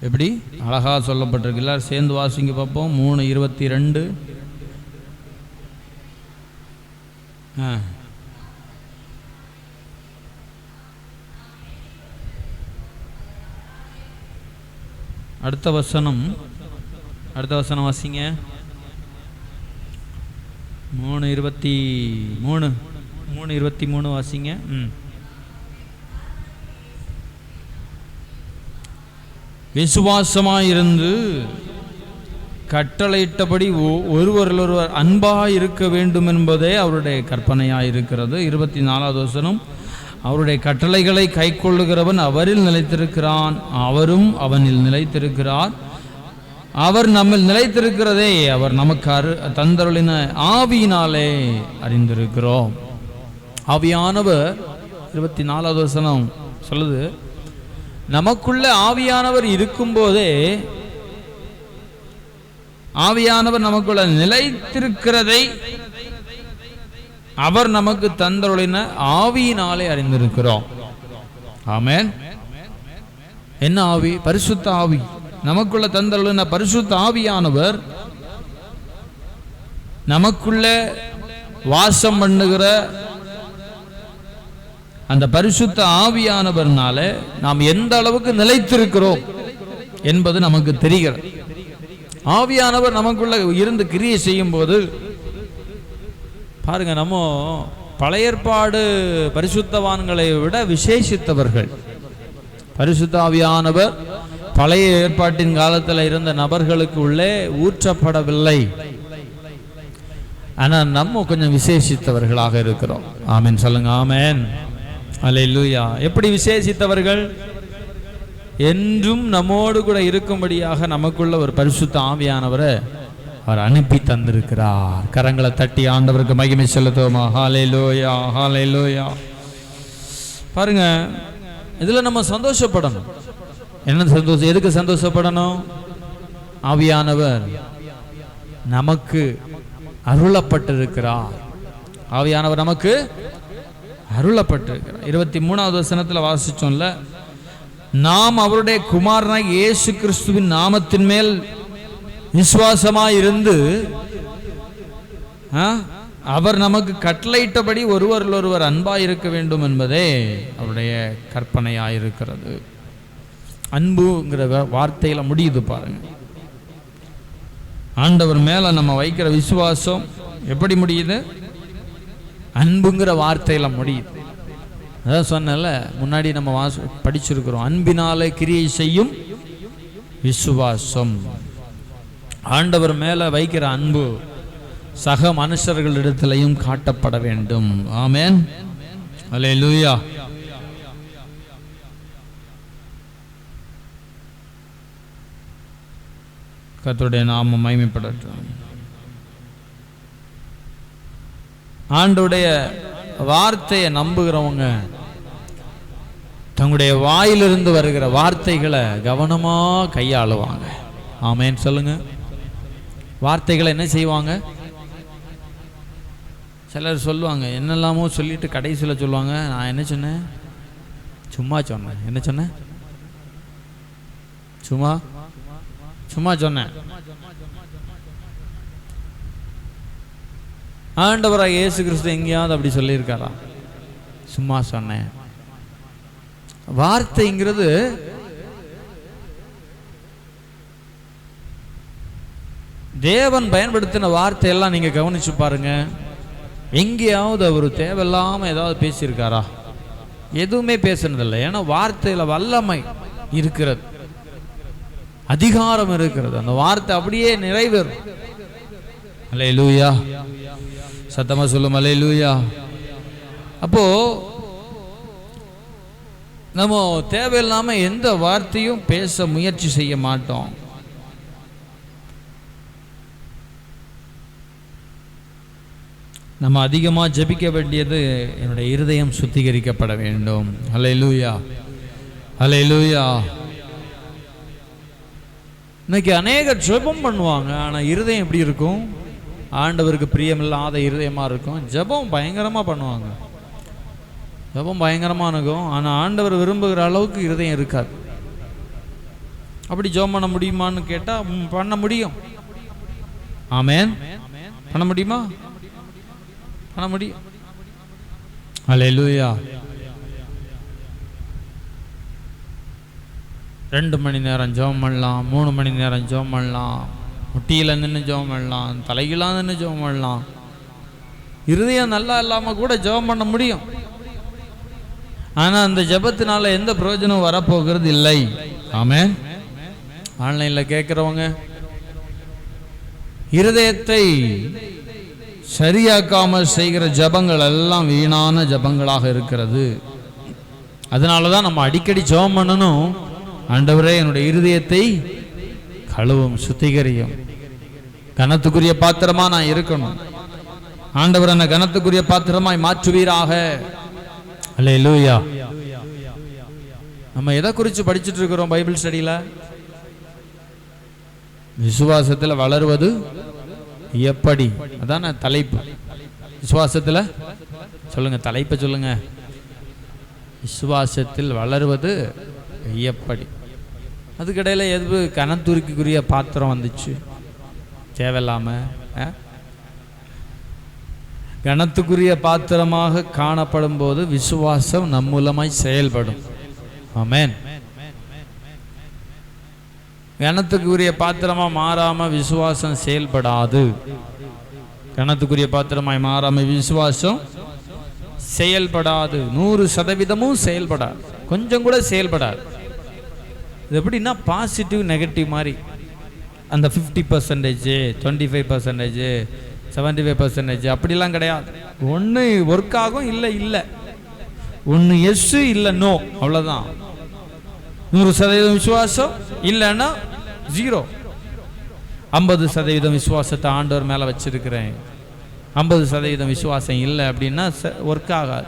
எப்படி அழகா சொல்லப்பட்டிருக்கு. எல்லாரும் சேர்ந்து வாசிங்க பார்ப்போம். 3:22. அடுத்த வசனம் வாசிங்க. 3:23 வாசிங்க. விசுவாசமாயிருந்து கட்டளையிட்டபடி ஒருவர் அன்பாய் இருக்க வேண்டும் என்பதே அவருடைய கற்பனையாயிருக்கிறது. 24வது வசனம், அவருடைய கட்டளைகளை கை கொள்ளுகிறவன் அவரில் நிலைத்திருக்கிறான், அவரும் அவனில் நிலைத்திருக்கிறார். அவர் நம்மில் நிலைத்திருக்கிறதே அவர் நமக்கு தந்தருளின ஆவியினாலே அறிந்திருக்கிறோம். ஆவியானவர் 24வது வசனம் சொல்லுது, நமக்குள்ள ஆவியானவர் இருக்கும்போதே ஆவியானவர் நமக்குள்ள நிலைத்திருக்கிறதை அவர் நமக்கு தந்தருளின ஆவியினாலே அறிந்திருக்கிறோம். ஆமென். என்ன ஆவி? பரிசுத்த ஆவி. நமக்குள்ள தந்தருளின பரிசுத்த ஆவியானவர் நமக்குள்ள வாசம் பண்ணுகிற அந்த பரிசுத்த ஆவியானவர்னால நாம் எந்த அளவுக்கு நிலைத்திருக்கிறோம் என்பது நமக்கு தெரிகிறது. ஆவியானவர் நமக்குள்ள இருந்து கிரியை செய்யும் போது பாருங்க, நம்ம பழைய ஏற்பாடு பரிசுத்தவான்களை விட விசேஷித்தவர்கள். பரிசுத்த ஆவியானவர் பழைய ஏற்பாட்டின் காலத்தில் இருந்த நபர்களுக்கு உள்ளே ஊற்றப்படவில்லை. ஆனால் நம்ம கொஞ்சம் விசேஷித்தவர்களாக இருக்கிறோம். ஆமென் சொல்லுங்க. ஆமென். அல்லேலூயா. எப்படி விசேஷித்தவர்கள்? என்றும் நம்மோடு கூட இருக்கும்படியாக நமக்குள்ள ஒரு பரிசுத்த ஆவியானவரை அவர் அனுப்பி தந்திருக்கிறார். கரங்களை தட்டி ஆண்டவருக்கு மகிமை செலுத்துவோமா? ஹல்லேலூயா, ஹல்லேலூயா. பாருங்க, இதுல நம்ம சந்தோஷப்படணும். என்ன சந்தோஷம்? எதுக்கு சந்தோஷப்படணும்? ஆவியானவர் நமக்கு அருளப்பட்டிருக்கிறார். ஆவியானவர் நமக்கு அருளப்பட்டிருக்கிறார். 23வது வசனத்தில் வாசிச்சோம்ல, நாம் அவருடைய குமாரனாய் இயேசு கிறிஸ்துவின் நாமத்தின் மேல் விசுவாசமாயிருந்து அவர் நமக்கு கட்டளையிட்டபடி ஒருவர் அன்பாய் இருக்க வேண்டும் என்பதே அவருடைய கற்பனையாயிருக்கிறது. அன்புங்கிற வார்த்தையில முடியுது பாருங்க. ஆண்டவர் மேல நம்ம வைக்கிற விசுவாசம் எப்படி முடியுது? அன்புங்கிற வார்த்தையில முடியுது. அதான் சொன்னல, முன்னாடி நம்ம படிச்சிருக்கிறோம், அன்பினாலே கிரியை செய்யும் விசுவாசம். ஆண்டவர் மேல வைக்கிற அன்பு சக மனுஷர்களிடத்திலையும் காட்டப்பட வேண்டும். ஆமென், அல்லேலூயா. கர்த்தருடைய நாமம் மகிமைப்படட்டும். ஆண்டவருடைய வார்த்தையை நம்புகிறவங்க தங்களுடைய வாயிலிருந்து வருகிற வார்த்தைகளை கவனமா கையாளுவாங்க. ஆமென் சொல்லுங்க. வார்த்தைகளை என்ன செய்வாங்க? சிலர் சொல்லுவாங்க, என்னெல்லாமோ சொல்லிட்டு கடைசியில் சொல்லுவாங்க, நான் என்ன சொன்னேன்? சும்மா சொன்னேன். என்ன சொன்னேன்? சும்மா சொன்னேன். ஆண்டவராக இயேசு கிறிஸ்து எங்கேயாவது அப்படி சொல்லியிருக்காரா? சும்மா சொன்னேன். வார்த்தைங்கிறது தேவன் பயன்படுத்தின வார்த்தையெல்லாம் நீங்க கவனிச்சு பாருங்க. எங்கேயாவது அவர் தேவையில்லாம ஏதாவது பேசியிருக்காரா? எதுவுமே பேசுனதில்லை. ஏன்னா வார்த்தையில வல்லமை இருக்கிறது, அதிகாரம் இருக்கிறது. அந்த வார்த்தை அப்படியே நிறைவேறும். அல்லேலூயா. சத்தமா சொல்லும் அல்லேலூயா. அப்போ நம்ம தேவையில்லாம எந்த வார்த்தையும் பேச முயற்சி செய்ய மாட்டோம். நம்ம அதிகமாக ஜெபிக்க வேண்டியது, என்னுடைய இருதயம் சுத்திகரிக்கப்பட வேண்டும். அல்லேலூயா, அல்லேலூயா. இன்னைக்கு அநேக ஜெபம் பண்ணுவாங்க, ஆனால் இருதயம் எப்படி இருக்கும்? ஆண்டவருக்கு பிரியமில்லாத இருதயமா இருக்கும். ஜெபம் பயங்கரமா பண்ணுவாங்க, ஜெபம் பயங்கரமா இருக்கும், ஆனால் ஆண்டவர் விரும்புகிற அளவுக்கு இருதயம் இருக்காது. அப்படி ஜெபம் பண்ண முடியுமான்னு கேட்டால் பண்ண முடியும். ஆமென். பண்ண முடியுமா? பண்ண முடியும். அல்லேலூயா. 2 மணி நேரம் ஜெபம் பண்ணலாம், 3 மணி நேரம் ஜெபம் பண்ணலாம், முட்டியில் நின்று ஜெபம் பண்ணலாம், தலைகீழாக நின்று ஜெபம் பண்ணலாம். இருதயம் நல்லா இல்லாமல் கூட ஜெபம் பண்ண முடியும். ஆனால் அந்த ஜெபத்தினால எந்த பிரயோஜனம் வரப்போகிறது இல்லை. ஆமென். ஆன்லைனில் கேட்குறவங்க, இருதயத்தை சரியாக்காமல் செய்கிற ஜபங்கள் எல்லாம் வீணான ஜபங்களாக இருக்கிறது. அதனால தான் நம்ம அடிக்கடி ஜெபம் பண்ணணும். ஆண்டவரே, என்னுடைய இருதயத்தை கழுவும், சுத்திகரியும், கனத்துக்குரிய பாத்திரமா நான் இருக்கணும். ஆண்டவர் என்ன கனத்துக்குரிய பாத்திரமாய் மாற்றுவீராக. அல்லேலூயா. நம்ம எதை குறித்து படிச்சுட்டு இருக்கிறோம் பைபிள் ஸ்டடியில? விசுவாசத்தில் வளருவது எப்படி? அதான தலைப்பு. விசுவாசத்தில் சொல்லுங்க, தலைப்பை சொல்லுங்க. விசுவாசத்தில் வளருவது எப்படி? அதுக்கிடையில எது கனத்துருக்குரிய பாத்திரம் வந்துச்சு தேவையில்லாம? கனத்துக்குரிய பாத்திரமாக காணப்படும் போது விசுவாசம் நம் மூலமாய் செயல்படும். ஆமென். கனத்துக்குரிய பாத்திரமா மாறாம விசுவாசம் செயல்படாது. கனத்துக்குரிய பாத்திரமாய் மாறாம விசுவாசம் செயல்படாது. 100% செயல்படாது, கொஞ்சம் கூட செயல்படாது. இது எப்படின்னா பாசிட்டிவ் நெகட்டிவ் மாதிரி. அந்த 50%, 25%, 75% அப்படிலாம் கிடையாது. ஒன்று ஒர்க் ஆகும், இல்லை இல்லை. ஒன்று எஸ், இல்லை நோ, அவ்வளோதான். 100% விசுவாசம் இல்லைன்னா 0. 50% விசுவாசத்தை ஆண்டவர் மேலே வச்சிருக்கிறேன், 50% விசுவாசம் இல்லை அப்படின்னா ஒர்க் ஆகாது.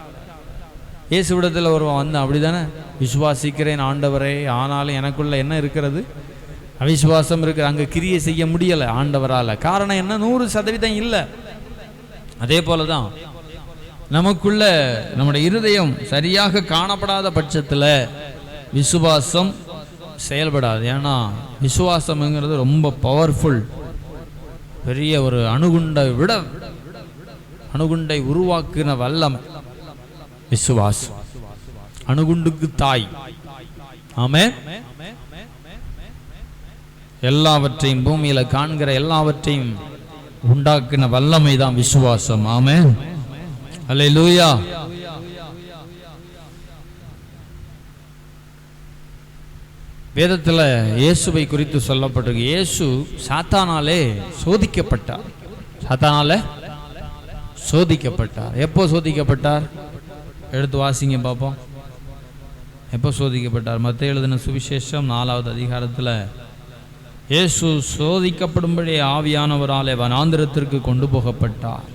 இயேசு விடத்தில் ஒருவன் வந்து அப்படி தானே, விசுவாசிக்கிறேன் ஆண்டவரே, ஆனாலும் எனக்குள்ள என்ன இருக்கிறது? அவிசுவாசம் இருக்கிற. அங்கே கிரியை செய்ய முடியலை ஆண்டவரால். காரணம் என்ன? 100% இல்லை. அதே போல தான் நமக்குள்ள நம்முடைய இருதயம் சரியாக காணப்படாத பட்சத்தில் விசுவாசம் செயல்படாது. ஏன்னா விசுவாசம்ங்கிறது ரொம்ப பவர்ஃபுல். பெரிய ஒரு அணுகுண்டை உருவாக்குன வல்லமை விசுவாசம். அணுகுண்டுக்கு தாய். ஆமென். எல்லாவற்றையும் பூமியில காண்கிற எல்லாவற்றையும் உண்டாக்குன வல்லமை தான் விசுவாசம். ஆமென். அல்லேலூயா. வேதத்தில் இயேசுவை குறித்து சொல்லப்பட்டிருக்கு. இயேசு சாத்தானாலே சோதிக்கப்பட்டார். சாத்தானாலே சோதிக்கப்பட்டார். எப்போ சோதிக்கப்பட்டார்? எடுத்து வாசிங்க பார்ப்போம். எப்போ சோதிக்கப்பட்டார்? மத்தேயு எழுதின சுவிசேஷம் 4வது அதிகாரத்தில் இயேசு சோதிக்கப்படும்படி ஆவியானவராலே வனாந்திரத்திற்கு கொண்டு போகப்பட்டார்.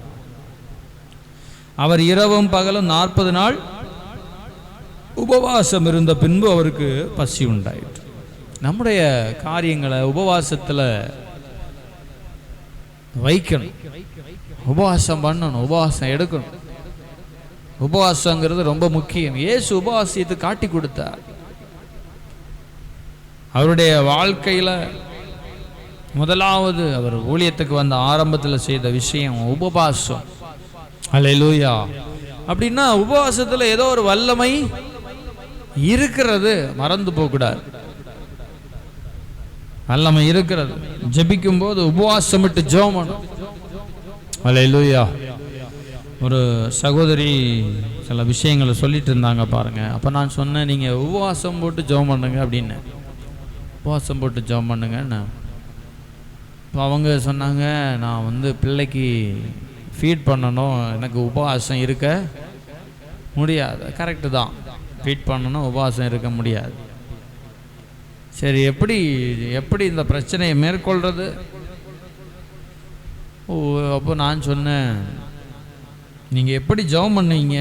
அவர் இரவும் பகலும் 40 நாள் உபவாசம் இருந்த பின்பு அவருக்கு பசி உண்டாயிற்று. நம்முடைய காரியங்களை உபவாசத்தில் வைக்கணும், உபவாசம் பண்ணணும், உபவாசம் எடுக்கணும். உபவாசங்கிறது ரொம்ப முக்கியம். இயேசு உபவாசியத்தை காட்டி கொடுத்தார். அவருடைய வாழ்க்கையில முதலாவது அவர் ஊழியத்துக்கு வந்த ஆரம்பத்தில் செய்த விஷயம் உபவாசம். அல்லேலூயா. அப்படின்னா உபவாசத்தில் ஏதோ ஒரு வல்லமை இருக்கிறது, மறந்து போகக்கூடாது. வல்லமை இருக்கிறது. ஜெபிக்கும் போது உபவாசம் விட்டு ஜெபம் பண்ணணும். அல்லேலூயா. ஒரு சகோதரி சில விஷயங்களை சொல்லிட்டு இருந்தாங்க பாருங்க. அப்போ நான் சொன்னேன், நீங்கள் உபவாசம் போட்டு ஜெபம் பண்ணுங்க அப்படின்னு. உபவாசம் போட்டு ஜெபம் பண்ணுங்கன்னு. இப்போ அவங்க சொன்னாங்க, நான் பிள்ளைக்கு ஃபீட் பண்ணணும், எனக்கு உபவாசம் இருக்க முடியாது. கரெக்டு தான், ஃபீட் பண்ணணும், உபவாசம் இருக்க முடியாது. சரி, எப்படி இந்த பிரச்சனையை மேற்கொள்றது? அப்போ நான் சொன்னேன், நீங்கள் எப்படி ஜெபம் பண்ணுவீங்க?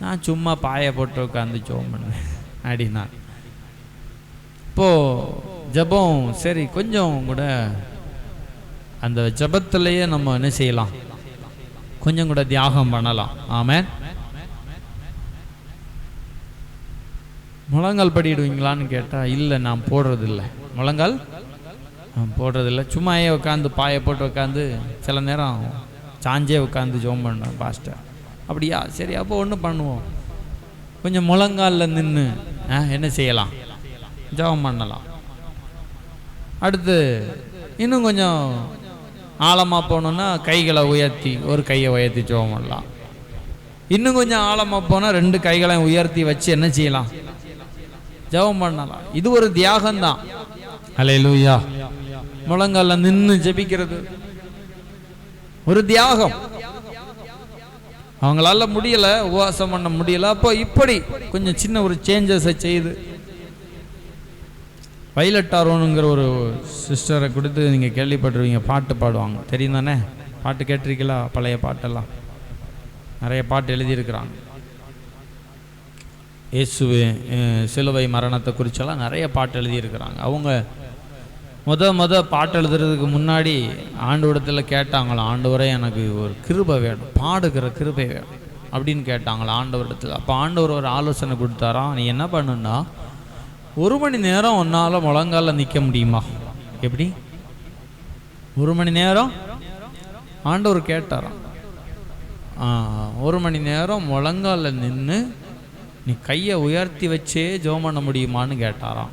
நான் சும்மா பாயை போட்டு உட்காந்து ஜெபம் பண்ணுவேன் அப்படின்னா. இப்போது ஜெபம் சரி, கொஞ்சம் கூட அந்த ஜெபத்திலேயே நம்ம என்ன செய்யலாம், கொஞ்சம் கூட தியாகம் பண்ணலாம். ஆமென். முழங்கால் படிடுவீங்களான்னு கேட்டால் இல்லை, நான் போடுறதில்லை. முழங்கால் போடுறதில்லை. சும்மாயே உட்காந்து பாயை போட்டு உட்காந்து சில நேரம் சாஞ்சே உட்காந்து ஜெபம் பண்ணுவேன் பாஸ்டர். அப்படியா? சரி, அப்போ ஒன்று பண்ணுவோம், கொஞ்சம் முழங்காலில் நின்று என்ன செய்யலாம், ஜெபம் பண்ணலாம். அடுத்து இன்னும் கொஞ்சம் ஆழமாக போனோன்னா கைகளை உயர்த்தி, ஒரு கையை உயர்த்தி ஜெபம் பண்ணலாம். இன்னும் கொஞ்சம் ஆழமாக போனால் 2 கைகளையும் உயர்த்தி வச்சு என்ன செய்யலாம், ஜெபம் பண்ணலாம். இது ஒரு தியாகம்தான். அல்லேலூயா. முழங்கால நின்று ஜெபிக்கிறது ஒரு தியாகம். அவங்களால முடியல, உபவாசம் பண்ண முடியல. அப்போ இப்படி கொஞ்சம் சின்ன ஒரு சேஞ்சஸை செய்து, வைலட் ஆரோனுங்கிற ஒரு சிஸ்டரை கொடுத்து நீங்கள் கேள்விப்பட்டிருவீங்க, பாட்டு பாடுவாங்க, தெரியும் தானே? பாட்டு கேட்டிருக்கீங்களா? பழைய பாட்டெல்லாம் நிறைய பாட்டு எழுதியிருக்கிறாங்க. இயேசுவே சிலுவை மரணத்தை குறிச்செல்லாம் நிறைய பாட்டு எழுதியிருக்கிறாங்க. அவங்க முத பாட்டு எழுதுறதுக்கு முன்னாடி ஆண்டவரிடத்தில் கேட்டாங்களாம், ஆண்டவரே எனக்கு ஒரு கிருபை வேணும், பாடுகிற கிருபை வேணும் அப்படின்னு கேட்டாங்களாம் ஆண்டவரிடத்தில். அப்போ ஆண்டவர் ஒரு ஆலோசனை கொடுத்தாராம், நீ என்ன பண்ணுன்னா 1 மணி நேரம் உன்னால் முழங்கால நிற்க முடியுமா? எப்படி 1 மணி நேரம்? ஆண்டவர் கேட்டாராம். 1 மணி நேரம் முழங்கால நின்று நீ கையை உயர்த்தி வச்சே ஜெபம் பண்ண முடியுமான்னு கேட்டாராம்.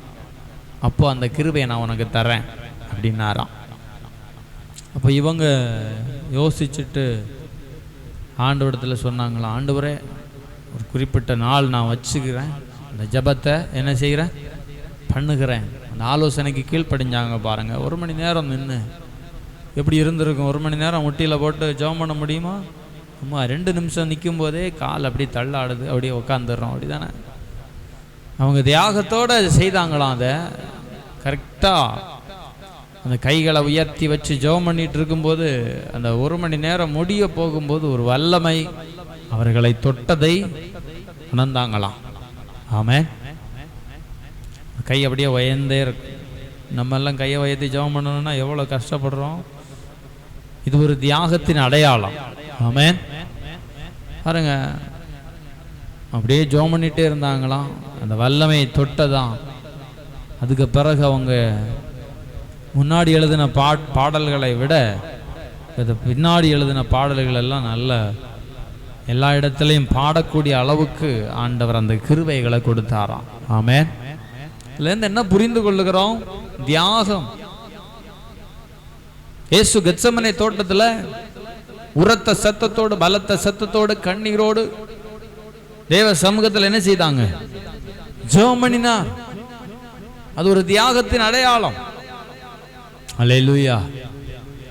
அப்போ அந்த கிருபையை நான் உனக்கு தரேன் அப்படின்னாராம். அப்போ இவங்க யோசிச்சுட்டு ஆண்டவரிடத்தில் சொன்னாங்களாம், ஆண்டவரே ஒரு குறிப்பிட்ட நாள் நான் வச்சுக்கிறேன், அந்த ஜெபத்தை என்ன செய்கிறேன், பண்ணுகிறேன். அந்த ஆலோசனைக்கு கீழ்ப்படிஞ்சாங்க பாருங்கள். 1 மணி நேரம் நின்று எப்படி இருந்திருக்கும்? 1 மணி நேரம் முட்டியில் போட்டு ஜெபம் பண்ண முடியுமா? அம்மா 2 நிமிஷம் நிற்கும் போதே கால் அப்படி தள்ளாடுது, அப்படியே உட்காந்துடுறோம். அப்படி தானே? அவங்க தியாகத்தோடு அதை செய்தாங்களாம். அதை கரெக்டாக அந்த கைகளை உயர்த்தி வச்சு ஜெபம் பண்ணிட்டு இருக்கும்போது அந்த 1 மணி நேரம் முடிய போகும்போது ஒரு வல்லமை அவர்களை தொட்டதை உணர்ந்தாங்களாம். ஆமென். கை அப்படியே உயர்ந்தே இருக்கு. நம்ம எல்லாம் கையை உயர்த்தி ஜெபம் பண்ணணும்னா எவ்வளோ கஷ்டப்படுறோம். இது ஒரு தியாகத்தின் அடையாளம். ஆமென். பாருங்க, அப்படியே ஜெபம் பண்ணிட்டே இருந்தாங்களாம். அந்த வல்லமை தொட்டதான். அதுக்கு பிறகு அவங்க முன்னாடி எழுதின பாடல்களை விட பின்னாடி எழுதின பாடல்கள் எல்லாம் நல்ல எல்லா இடத்துலையும் பாடக்கூடிய அளவுக்கு ஆண்டவர் அந்த கிருபைகளை கொடுத்தாராம். ஆமென். இதுலேருந்து என்ன புரிந்து கொள்ளுகிறோம்? தியாகம். இயேசு கெத்செமனே தோட்டத்தில் உரத்த சத்தத்தோடு, பலத்த சத்தத்தோடு, கண்ணீரோடு தேவ சமூகத்தில் என்ன செய்தாங்க? ஜெபம் பண்ணினார். அது ஒரு தியாகத்தின் அடையாளம். அல்லேலூயா.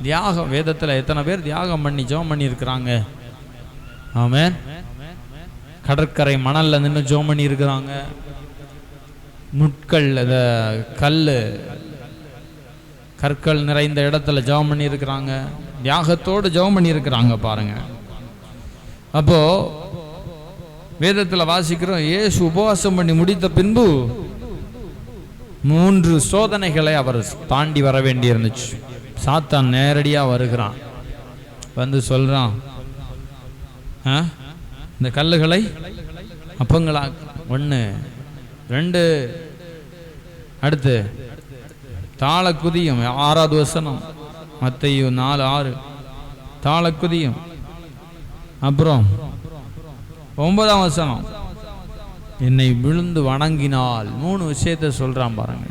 தியாகம். வேதத்தில் எத்தனை பேர் தியாகம் பண்ணி ஜெபம் பண்ணி இருக்கிறாங்க? ஆமென். கடற்கரை மணல்ல நின்று ஜெபம் பண்ணி இருக்கிறாங்க. முட்கள், கற்கள் நிறைந்த இடத்துல ஜெபம் பண்ணி இருக்கிறாங்க. தியாகத்தோடு ஜெபம் பண்ணி இருக்கிறாங்க. பாருங்க, அப்போ வேதத்தில் வாசிக்கிறோம், இயேசு உபவாசம் பண்ணி முடித்த பின்பு 3 சோதனைகளை அவர் தாண்டி வர வேண்டி இருந்துச்சு. சாத்தான் நேரடியா வருகிறான், வந்து சொல்றான், இந்த கல்லுகளை அப்பங்களா. 1 2 அடுத்து தாள குதியும். 6வது வசனம், மத்தேயு 4:6. தாள குதியும். அப்புறம் 9ஆம் வசனம், என்னை விழுந்து வணங்கினால். 3 விஷயத்தை சொல்றான் பாருங்க.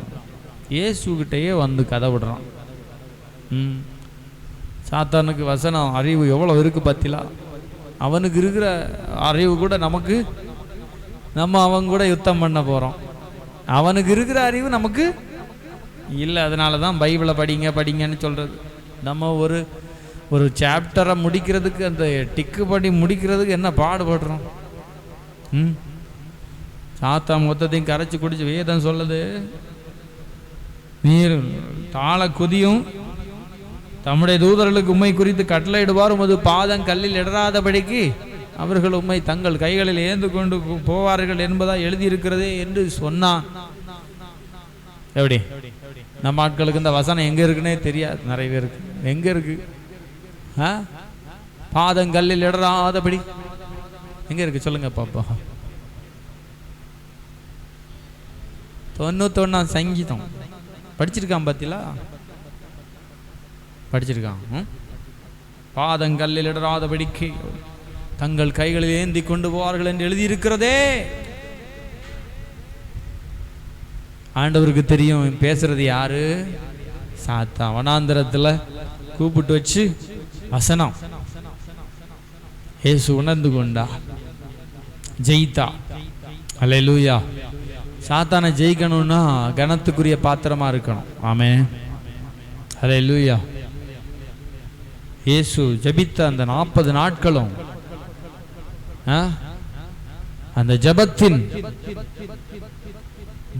இயேசுகிட்டயே வந்து கதை விடுறான். சாத்தானுக்கு வசனம் அறிவு எவ்வளவு இருக்கு பத்திலா. அவனுக்கு இருக்கிற அறிவு கூட நமக்கு, நம்ம அவன் கூட யுத்தம் பண்ண போறோம். அவனுக்கு இருக்கிற அறிவு நமக்கு இல்லை. அதனால தான் பைபிளை படிங்கன்னு சொல்றது. நம்ம ஒரு சாப்டரை முடிக்கிறதுக்கு, அந்த டிக்கு படி முடிக்கிறதுக்கு என்ன பாடுபடுறோம். சாத்தா மொத்தத்தையும் கரைச்சி குடிச்சு வேதம் சொல்லுது, நீர் தாள குதியும் தம்முடைய தூதர்களுக்கு உம்மை குறித்து கட்டளையிடுவார், உமது பாதம் கல்லில் இடராதபடிக்கு அவர்கள் உம்மை தங்கள் கைகளில் ஏந்து கொண்டு போவார்கள் என்பதா எழுதியிருக்கிறதே என்று சொன்னான். எப்படி நம்ம ஆட்களுக்கு இந்த வசனம் எங்க இருக்குன்னே தெரியாது. நிறைய பேருக்கு எங்க இருக்கு? பாதம் கல்லில் இடராதபடி எங்க இருக்கு சொல்லுங்க பாப்பா. 91ஆம் சங்கீதம் படிச்சிருக்கான் பாத்தீங்களா? படிச்சிருக்கான். பாதங்கல்லில் இடராதபடிக்கு தங்கள் கைகளில் ஏந்தி கொண்டு போவார்கள் என்று எழுதியிருக்கிறதே. ஆண்டவருக்கு தெரியும் பேசுறது யாரு? சாத்தா. வனாந்தரத்துல கூப்பிட்டு வச்சு வசனம் இயேசு உணர்ந்து கொண்டா, ஜெயித்தா. அல்லேலூயா. சாத்தானை ஜெயிக்கணும்னா கனத்துக்குரிய பாத்திரமா இருக்கணும். ஆமென். அல்லேலூயா. இயேசு ஜெபித்த அந்த 40 நாட்களும் அந்த ஜெபத்தின்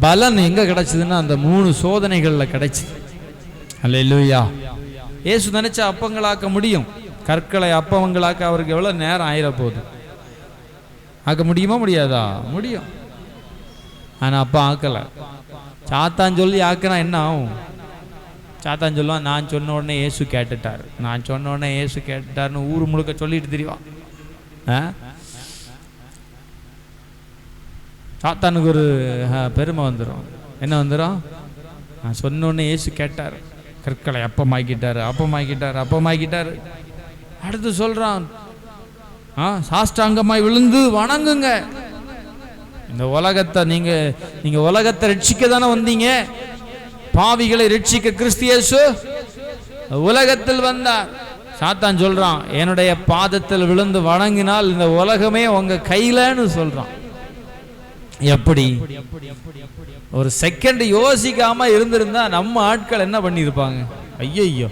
பலன் எங்க கிடைச்சதுன்னா அந்த 3 சோதனைகள்ல கிடைச்சது. அல்லேலூயா. இயேசு நினைச்ச அப்பங்களாக்க முடியும். கற்களை அப்பங்களாக்க அவருக்கு எவ்வளவு நேரம் ஆயிர போகுது? ஆக்க முடியுமா முடியாதா? முடியும். ஆனா அப்பா ஆக்கல. சாத்தான் சொல்லி ஆக்கினா என்ன ஆகும்? சாத்தான் சொல்லுவான், நான் சொன்ன உடனே இயேசு கேட்டுட்டார், நான் சொன்ன உடனே இயேசு கேட்டுட்டாருன்னு ஊர் முழுக்க சொல்லிட்டு தெரியும். சாத்தானுக்கு ஒரு பெருமை வந்துடும். என்ன வந்துடும்? நான் சொன்ன உடனே இயேசு கேட்டார், கற்களை அப்பமாக்கிட்டாரு. அடுத்து சொல்றான், சாஷ்டாங்கமாய் விழுந்து வணங்குங்க. இந்த உலகத்தை நீங்க உலகத்தை ரட்சிக்க தானே வந்தீங்க. பாவிகளை ரட்சிக்க கிறிஸ்து இயேசு உலகத்தில் வந்தார். சாத்தான் சொல்றான், என்னுடைய பாதத்தில் விழுந்து வணங்கினால் இந்த உலகமே உங்க கையிலன்னு சொல்றான். எப்படி? ஒரு செகண்ட் யோசிக்காம இருந்திருந்தா நம்ம ஆட்கள் என்ன பண்ணிருப்பாங்க? ஐயோ,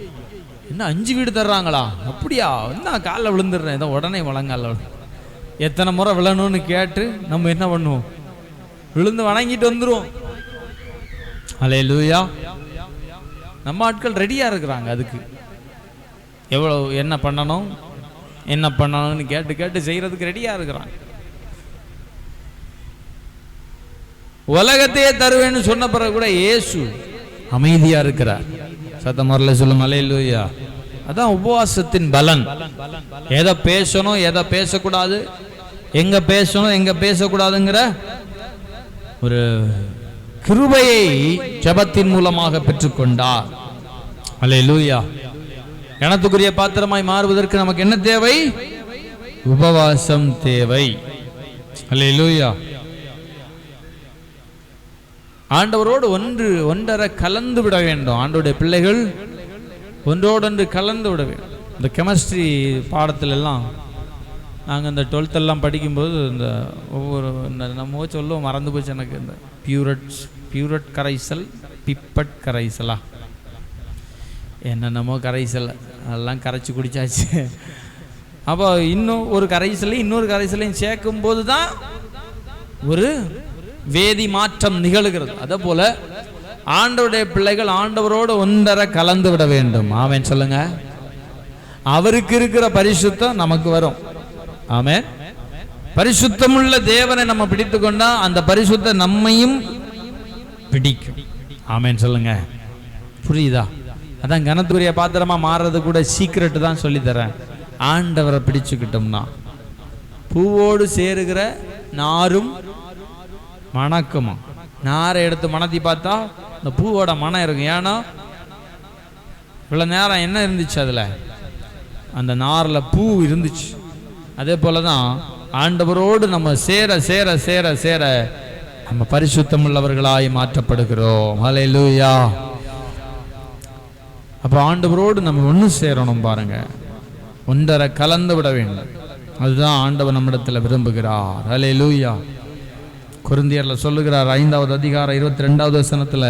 என்ன 5 வீடு தர்றாங்களா? அப்படியா? என்ன காலில் விழுந்துடுறேன், ஏதோ உடனே வழங்கால. எத்தனை முறை விழணும்னு கேட்டு நம்ம என்ன பண்ணுவோம்? விழுந்து வணங்கிட்டு வந்துருவோம். அல்லேலூயா. நம்ம ஆட்கள் ரெடியா இருக்கிறாங்க. அதுக்கு எவ்வளவு என்ன பண்ணணும்னு கேட்டு செய்யறதுக்கு ரெடியா இருக்கிறாங்க. உலகத்தையே தருவேன்னு சொன்ன பிறகு கூட இயேசு அமைதியா இருக்கிறார். சத்தம் வரல சொல்லும். அல்லேலூயா. அதான் உபவாசத்தின் பலன். எதை பேசணும், எதை பேசக்கூடாது, எங்க பேசணும், எங்க பேசக்கூடாதுங்கிற ஒரு கிருபையை ஜெபத்தின் மூலமாக பெற்றுக்கொண்டார். அல்லேலூயா. கனத்துக்குரிய பாத்திரமாய் மாறுவதற்கு நமக்கு என்ன தேவை? உபவாசம் தேவை. அல்லேலூயா. ஆண்டவரோடு ஒன்றரை கலந்து விட வேண்டும். ஆண்டவருடைய பிள்ளைகள் ஒன்றோடொன்று கலந்து விட வேண்டும். இந்த கெமிஸ்ட்ரி பாடத்துல எல்லாம் நாங்கள் இந்த 12th எல்லாம் படிக்கும்போது இந்த ஒவ்வொரு நம்ம சொல்லுவோம், மறந்து போச்சு எனக்கு, இந்த பியூரட் கரைசல், பிப்பட் கரைசலா என்னென்னமோ கரைசல் அதெல்லாம் கரைச்சி குடிச்சாச்சு. அப்போ இன்னும் ஒரு கரைசலையும் இன்னொரு கரைசலையும் சேர்க்கும் போது தான் ஒரு வேதி மாற்றம் நிகழ்கிறது. அதே போல ஆண்டவருடைய பிள்ளைகள் ஆண்டவரோடு ஒன்றரை கலந்து விட வேண்டும். ஆமென் சொல்லுங்க. அவருக்கு இருக்கிற பரிசுத்தம் நமக்கு வரும். ஆமென். பரிசுத்தமுள்ள தேவனை நம்ம பிடித்து கொண்டா அந்த பரிசுத்தம் நம்மையும் பிடிக்கும். ஆமென் சொல்லுங்க. புரியுதா? அதான் கனத்துக்குரிய பாத்திரமா மாறுறது கூட சீக்கிரட்டு தான் சொல்லி தரேன். ஆண்டவரை பிடிச்சுக்கிட்டோம்னா பூவோடு சேருகிற நாரும் மணக்குமா. நாரை எடுத்து மணத்தி பார்த்தா இந்த பூவோட மனம் இருக்கும். ஏன்னா இவ்வளவு நேரம் என்ன இருந்துச்சு, அதுல அந்த நார்ல பூ இருந்துச்சு. அதே போலதான் ஆண்டவரோடு நம்ம சேர சேர சேர சேர நம்ம பரிசுத்தம் உள்ளவர்களாய் மாற்றப்படுகிறோம். ஹல்லேலூயா. அப்ப ஆண்டவரோடு நம்ம ஒன்று சேரணும் பாருங்க, ஒன்றரை கலந்து விட வேண்டும். அதுதான் ஆண்டவர் நம்மிடத்தில் விரும்புகிறார். ஹல்லேலூயா. கொரிந்தியர்ல சொல்லுகிறார் 5வது அதிகாரம் 22வது வசனத்துல,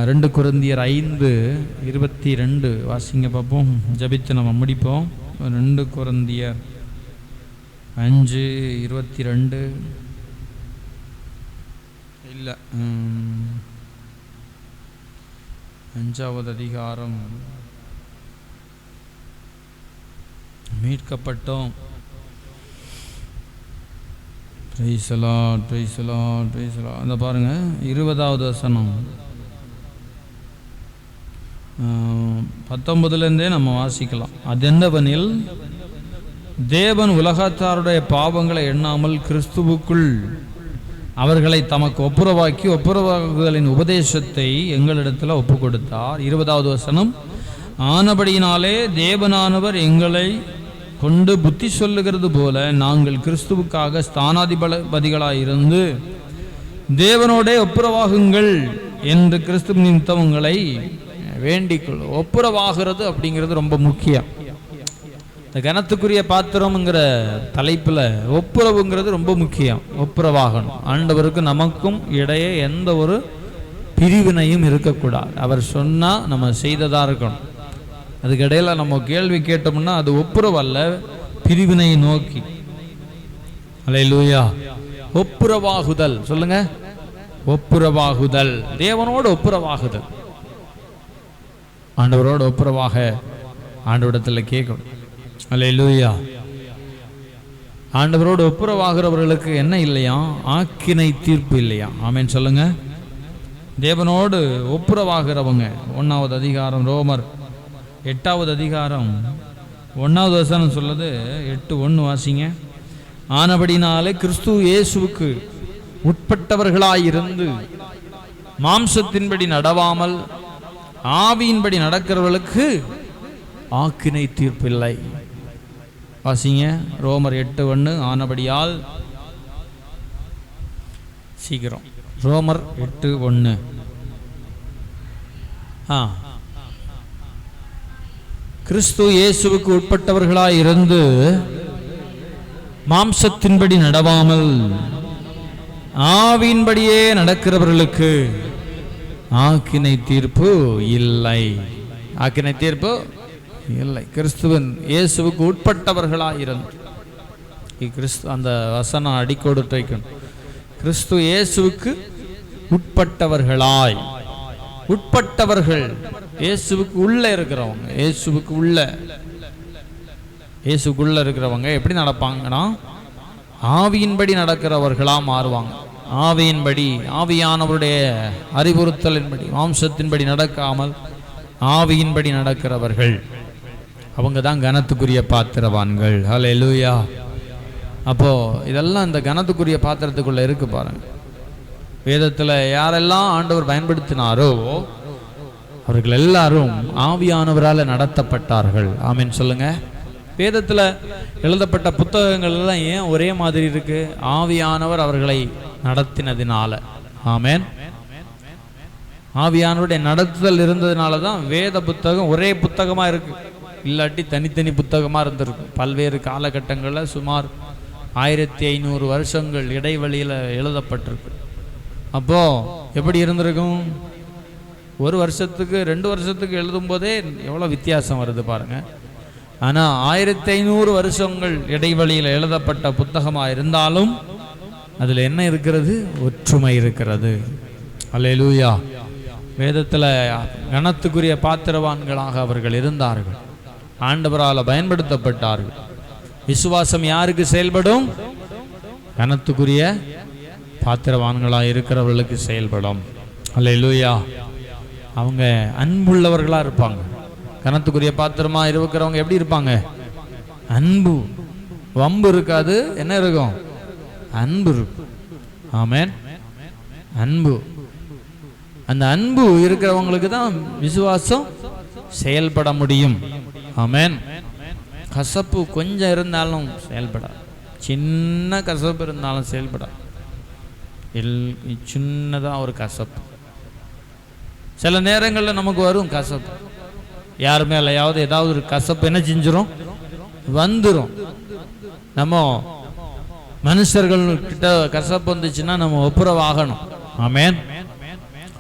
2 கொரிந்தியர் 5:22 வாசிங்க பார்ப்போம். ஜபித்து நம்ம முடிப்போம். 2 கொரிந்தியர் 5:22 இல்ல 5வது அதிகாரம். மீட்கப்பட்டோம். Praise the lord, praise the lord, praise the lord. அந்த பாருங்க 20வது வசனம் 19லேருந்தே நம்ம வாசிக்கலாம். அதென்னவெனில், தேவன் உலகத்தாருடைய பாவங்களை எண்ணாமல் கிறிஸ்துவுக்குள் அவர்களை தமக்கு ஒப்புரவாக்கி ஒப்புரவாக்குதலின் உபதேசத்தை எங்களிடத்தில் ஒப்பு கொடுத்தார். 20வது வசனம், ஆனபடியினாலே தேவனானவர் எங்களை கொண்டு புத்தி சொல்லுகிறது போல நாங்கள் கிறிஸ்துவுக்காக ஸ்தானாதிபதிகளாயிருந்து தேவனோடே ஒப்புரவாகுங்கள் என்று கிறிஸ்து நிமித்தம் உங்களை வேண்டிக்கொள். ஒப்புரவாகிறது அப்படிங்கிறது ரொம்ப முக்கியம். இந்த கனத்துக்குரிய பாத்திரம்ங்கிற தலைப்புல ஒப்புரவுங்கிறது ரொம்ப முக்கியம். ஒப்புரவாகணும். ஆண்டவருக்கு நமக்கும் இடையே எந்த ஒரு பிரிவினையும் இருக்கக்கூடாது. அவர் சொன்னா நம்ம செய்ததா இருக்கணும். அதுக்கு இடையில நம்ம கேள்வி கேட்டோம்னா அது ஒப்புரவு அல்ல, பிரிவினையை நோக்கி. அல்லேலூயா. ஒப்புரவாகுதல் சொல்லுங்க. ஒப்புரவாகுதல், தேவனோடு ஒப்புரவாகுதல். ஆண்டவரோடு ஒப்புரவாக ஆண்டவரிடத்தில் கேட்கணும். அல்லேலூயா. ஆண்டவரோடு ஒப்புரவாகிறவர்களுக்கு என்ன இல்லையா? ஆக்கினை தீர்ப்பு இல்லையா? ஆமென் சொல்லுங்க. தேவனோடு ஒப்புரவாகிறவங்க 1வது அதிகாரம் ரோமர் 8வது அதிகாரம் 1வது வசனம் சொல்லுது. 8:1 வாசிங்க. ஆனபடினாலே கிறிஸ்து இயேசுவுக்கு உட்பட்டவர்களாயிருந்து மாம்சத்தின்படி நடவாமல் ஆவியின்படி நடக்கிறவர்களுக்கு ஆக்கினை தீர்ப்பில்லை. வாசிங்க ரோமர் 8:1. ஆனபடியால் சீக்கிரம் ரோமர் 8:1. கிறிஸ்து இயேசுவுக்கு உட்பட்டவர்களாய் இருந்து மாம்சத்தின்படி நடவாமல் ஆவியின்படியே நடக்கிறவர்களுக்கு ஆக்கினை தீர்ப்பு இல்லை. ஆக்கினை தீர்ப்பு இல்லை. கிறிஸ்துவின் இயேசுவுக்கு உட்பட்டவர்களாய் இருந்து, கிறிஸ்து அந்த வசனம் அடிக்கோடு வைக்கணும். கிறிஸ்து இயேசுவுக்கு உட்பட்டவர்களாய். உட்பட்டவர்கள் இயேசுவுக்கு உள்ள இருக்கிறவங்க. இயேசுக்குள்ள இருக்கிறவங்க எப்படி நடப்பாங்கன்னா ஆவியின்படி நடக்கிறவர்களா மாறுவாங்க. ஆவியின்படி, ஆவியானவருடைய அறிவுறுத்தலின்படி, மாம்சத்தின்படி நடக்காமல் ஆவியின்படி நடக்கிறவர்கள் அவங்க தான் கனத்துக்குரிய பாத்திரவான்கள். ஹல்லேலூயா. அப்போ இதெல்லாம் இந்த கனத்துக்குரிய பாத்திரத்துக்குள்ள இருக்கு பாருங்க. வேதத்துல யாரெல்லாம் ஆண்டவர் பயன்படுத்தினாரோ அவர்கள் எல்லாரும் ஆவியானவரால் நடத்தப்பட்டார்கள். ஆமென் சொல்லுங்க. வேதத்துல எழுதப்பட்ட புத்தகங்கள் எல்லாம் ஏன் ஒரே மாதிரி இருக்கு? ஆவியானவர் அவர்களை நடத்தினதினால. ஆமென். ஆவியானவருடைய நடத்துதல் இருந்ததுனால தான் வேத புத்தகம் ஒரே புத்தகமா இருக்கு. இல்லாட்டி தனித்தனி புத்தகமா இருந்திருக்கு. பல்வேறு காலகட்டங்களில் சுமார் 1500 வருஷங்கள் இடைவெளியில எழுதப்பட்டிருக்கு. அப்போ எப்படி இருந்திருக்கும்? ஒரு வருஷத்துக்கு 2 வருஷத்துக்கு எழுதும் போதே எவ்வளவு வித்தியாசம் வருது பாருங்க. ஆனா 1500 வருஷங்கள் இடைவெளியில் எழுதப்பட்ட புத்தகமா இருந்தாலும் அதுல என்ன இருக்கிறது? ஒற்றுமை இருக்கிறது. அல்லேலூயா. வேதத்துல கனத்துக்குரிய பாத்திரவான்களாக அவர்கள் இருந்தார்கள். ஆண்டவரால் பயன்படுத்தப்பட்டார்கள். விசுவாசம் யாருக்கு செயல்படும்? கனத்துக்குரிய பாத்திரவான்களாக இருக்கிறவர்களுக்கு செயல்படும். அல்லேலூயா. அவங்க அன்புள்ளவர்களா இருப்பாங்க. கனத்துக்குரிய பாத்திரமா இருக்கிறவங்க எப்படி இருப்பாங்க? அன்பு. வம்பு இருக்காது. என்ன இருக்கும்? அன்பு இருக்கும். ஆமென். அன்பு. அந்த அன்பு இருக்கிறவங்களுக்கு தான் விசுவாசம் செயல்பட முடியும். ஆமென். கசப்பு கொஞ்சம் இருந்தாலும் செயல்படாது. சின்ன கசப்பு இருந்தாலும் செயல்படாது. சின்னதாக ஒரு கசப்பு சில நேரங்களில் நமக்கு வரும். கசப்பு யார் மேலையாவது ஏதாவது ஒரு கசப்பு என்ன செஞ்சிடும்? வந்துடும். நம்ம மனுஷர்கள் கிட்ட கசப்பு வந்துச்சுன்னா நம்ம ஒப்புரவாகணும். ஆமென்.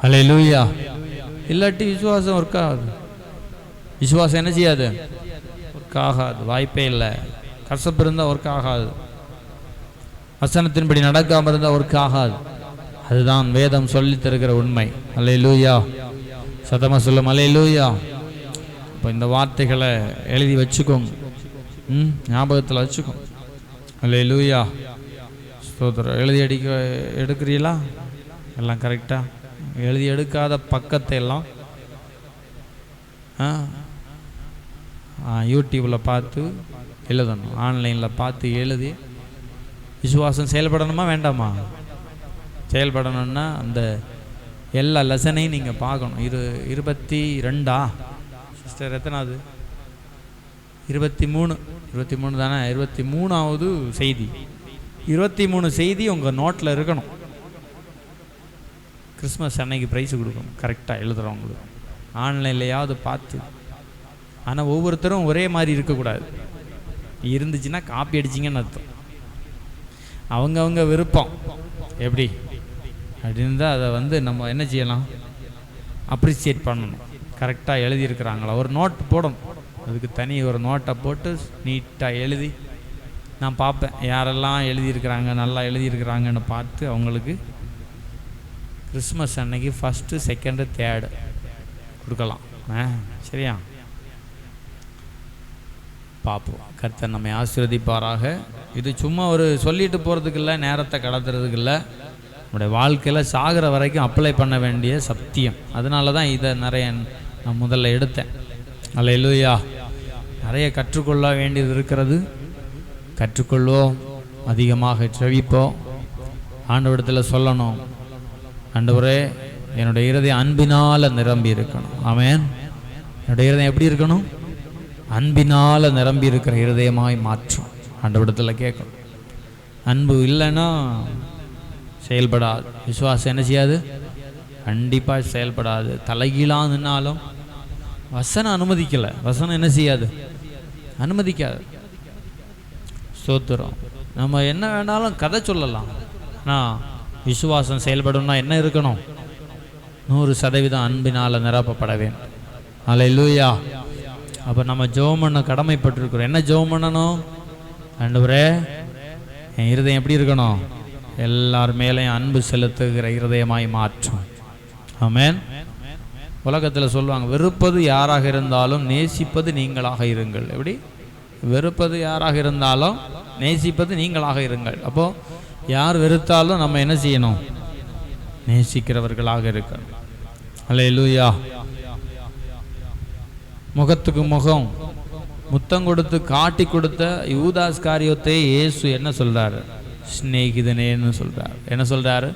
அல்லேலூயா. இல்லாட்டி விசுவாசம் ஒர்க் ஆகாது. விசுவாசம் என்ன செய்யாது? ஒர்க் ஆகாது. வாய்ப்பே இல்லை. கசப்பு இருந்தால் ஒர்க் ஆகாது. வசனத்தின்படி நடக்காமல் இருந்தால் ஒர்க் ஆகாது. அதுதான் வேதம் சொல்லி தருகிற உண்மை. அல்லேலூயா. சத்தமா சொல்லும் அல்லேலூயா. இப்போ இந்த வார்த்தைகளை எழுதி வச்சுக்கோங்க. ஞாபகத்தில் வச்சுக்கோங்க. அல்லேலூயா. ஸ்தோத்திரம். எழுதி எடுக்கிறீங்களா? எல்லாம் கரெக்டா? எழுதி எடுக்காத பக்கத்தை எல்லாம் யூடியூப்பில் பார்த்து எழுதணும். ஆன்லைனில் பார்த்து எழுதி. விசுவாசம் செயல்படணுமா வேண்டாமா? செயல்படணும்னா அந்த எல்லா லெசனையும் நீங்கள் பார்க்கணும். 22 சிஸ்டர் எத்தனாவது? 23 தானே? 23வது செய்தி. 23 செய்தி உங்கள் நோட்டில் இருக்கணும். கிறிஸ்மஸ் அன்னைக்கு ப்ரைஸ் கொடுக்கணும் கரெக்டாக எழுதுகிறவங்களுக்கு. ஆன்லைன்லையாவது பார்த்து. ஆனால் ஒவ்வொருத்தரும் ஒரே மாதிரி இருக்கக்கூடாது. இருந்துச்சுன்னா காப்பி அடிச்சிங்கன்னு அர்த்தம். அவங்கவுங்க விருப்பம் எப்படி அப்படின்னு தான் அதை நம்ம என்ன செய்யலாம்? அப்ரிசியேட் பண்ணணும். கரெக்டாக எழுதியிருக்கிறாங்களா? ஒரு நோட் போடணும். அதுக்கு தனி ஒரு நோட்டை போட்டு நீட்டாக எழுதி நான் பார்ப்பேன் யாரெல்லாம் எழுதியிருக்கிறாங்க, நல்லா எழுதியிருக்கிறாங்கன்னு பார்த்து அவங்களுக்கு கிறிஸ்மஸ் அன்னைக்கு 1, 2, 3 கொடுக்கலாம். சரியா? பார்ப்போம். கர்த்தர் நம்மை ஆசீர்வதிப்பாராக. இது சும்மா ஒரு சொல்லிட்டு போகிறதுக்கு இல்லை, நேரத்தை கடத்துறதுக்கு இல்லை. நம்முடைய வாழ்க்கையில் சாகிற வரைக்கும் அப்ளை பண்ண வேண்டிய சத்தியம். அதனால தான் இதை நிறைய நான் முதல்ல எடுத்தேன். அல்லேலூயா. நிறைய கற்றுக்கொள்ள வேண்டியது இருக்கிறது. கற்றுக்கொள்வோம். அதிகமாக செவிப்போம். ஆண்டவரிடத்தில் சொல்லணும், ஆண்டவரே என்னுடைய இருதயம் அன்பினால் நிரம்பி இருக்கணும். ஆமென். என்னுடைய இருதயம் எப்படி இருக்கணும்? அன்பினால் நிரம்பி இருக்கிற இருதயமாய் மாற்றும். ஆண்டவரிடத்தில் கேட்கணும். அன்பு இல்லைன்னா செயல்படாது. விசுவாசம் என்ன செய்யாது? கண்டிப்பாக செயல்படாது. தலைகீழாக நின்னாலும் வசனம் அனுமதிக்கலை. வசனம் என்ன செய்யாது? அனுமதிக்காது. ஸ்தோத்திரம். நம்ம என்ன வேணாலும் கதை சொல்லலாம். ஆனால் விசுவாசம் செயல்படணும்னா என்ன இருக்கணும்? 100% அன்பினால் நிரப்பப்பட வேண்டும். அல்லேலூயா. அப்போ நம்ம ஜெபம் பண்ண கடமைப்பட்டிருக்கிறோம். என்ன ஜெபம் பண்ணணும்? ஆண்டவரே என் இருதயம் எப்படி இருக்கணும்? எல்லார் மேலேயும் அன்பு செலுத்துகிற இருதயமாய் மாற்றும். ஆமென். உலகத்தில் சொல்லுவாங்க, வெறுப்பது யாராக இருந்தாலும் நேசிப்பது நீங்களாக இருங்கள். எப்படி? வெறுப்பது யாராக இருந்தாலும் நேசிப்பது நீங்களாக இருங்கள். அப்போ யார் வெறுத்தாலும் நம்ம என்ன செய்யணும்? நேசிக்கிறவர்களாக இருக்கணும். அல்லேலூயா. முகத்துக்கு முகம் முத்தம் கொடுத்து காட்டி கொடுத்த யூதாஸ் காரியோத்தை இயேசு என்ன சொல்றாரு? சிநேகிதனேன்னு சொல்றாரு. என்ன சொல்றாரு?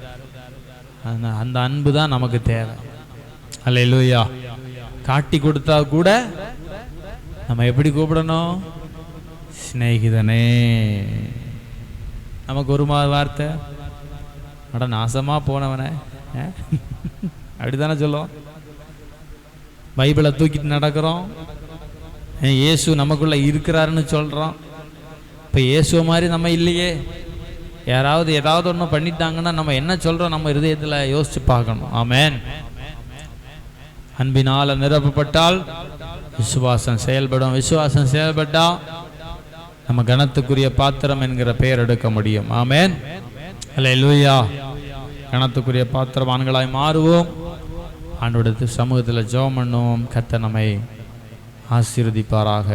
அந்த அன்பு தான் நமக்கு தேவை. அல்லேலூயா. காட்டி கொடுத்தா கூட நம்ம எப்படி கூப்பிடணும்? சிநேகிதனே. நமக்கு ஒரு வார்த்தை, அட நாசமா போனவனே அப்படித்தானே சொல்லுவோம். பைபிளை தூக்கிட்டு நடக்கிறோம், இயேசு நமக்குள்ள இருக்கிறாருன்னு சொல்றோம். இப்போ இயேசு மாதிரி நம்ம இல்லையே. யாராவது ஏதாவது ஒன்று பண்ணிட்டாங்கன்னா நம்ம என்ன சொல்றோம்? நம்ம இருதயத்தில் யோசிச்சு பார்க்கணும். ஆமென். அன்பினால் நிரப்பப்பட்டால் விசுவாசம் செயல்படும். விசுவாசம் செயல்பட்டா நம்ம கனத்துக்குரிய பாத்திரம் என்கிற பெயர் எடுக்க முடியும். ஆமென். அல்லேலூயா. கனத்துக்குரிய பாத்திரவான்களாய் மாறுவோம். ஆண்டவருடைய சமூகத்தில் ஜெபம் பண்ணுவோம். கர்த்தர் நம்மை ஆசீர்வதிப்பாராக.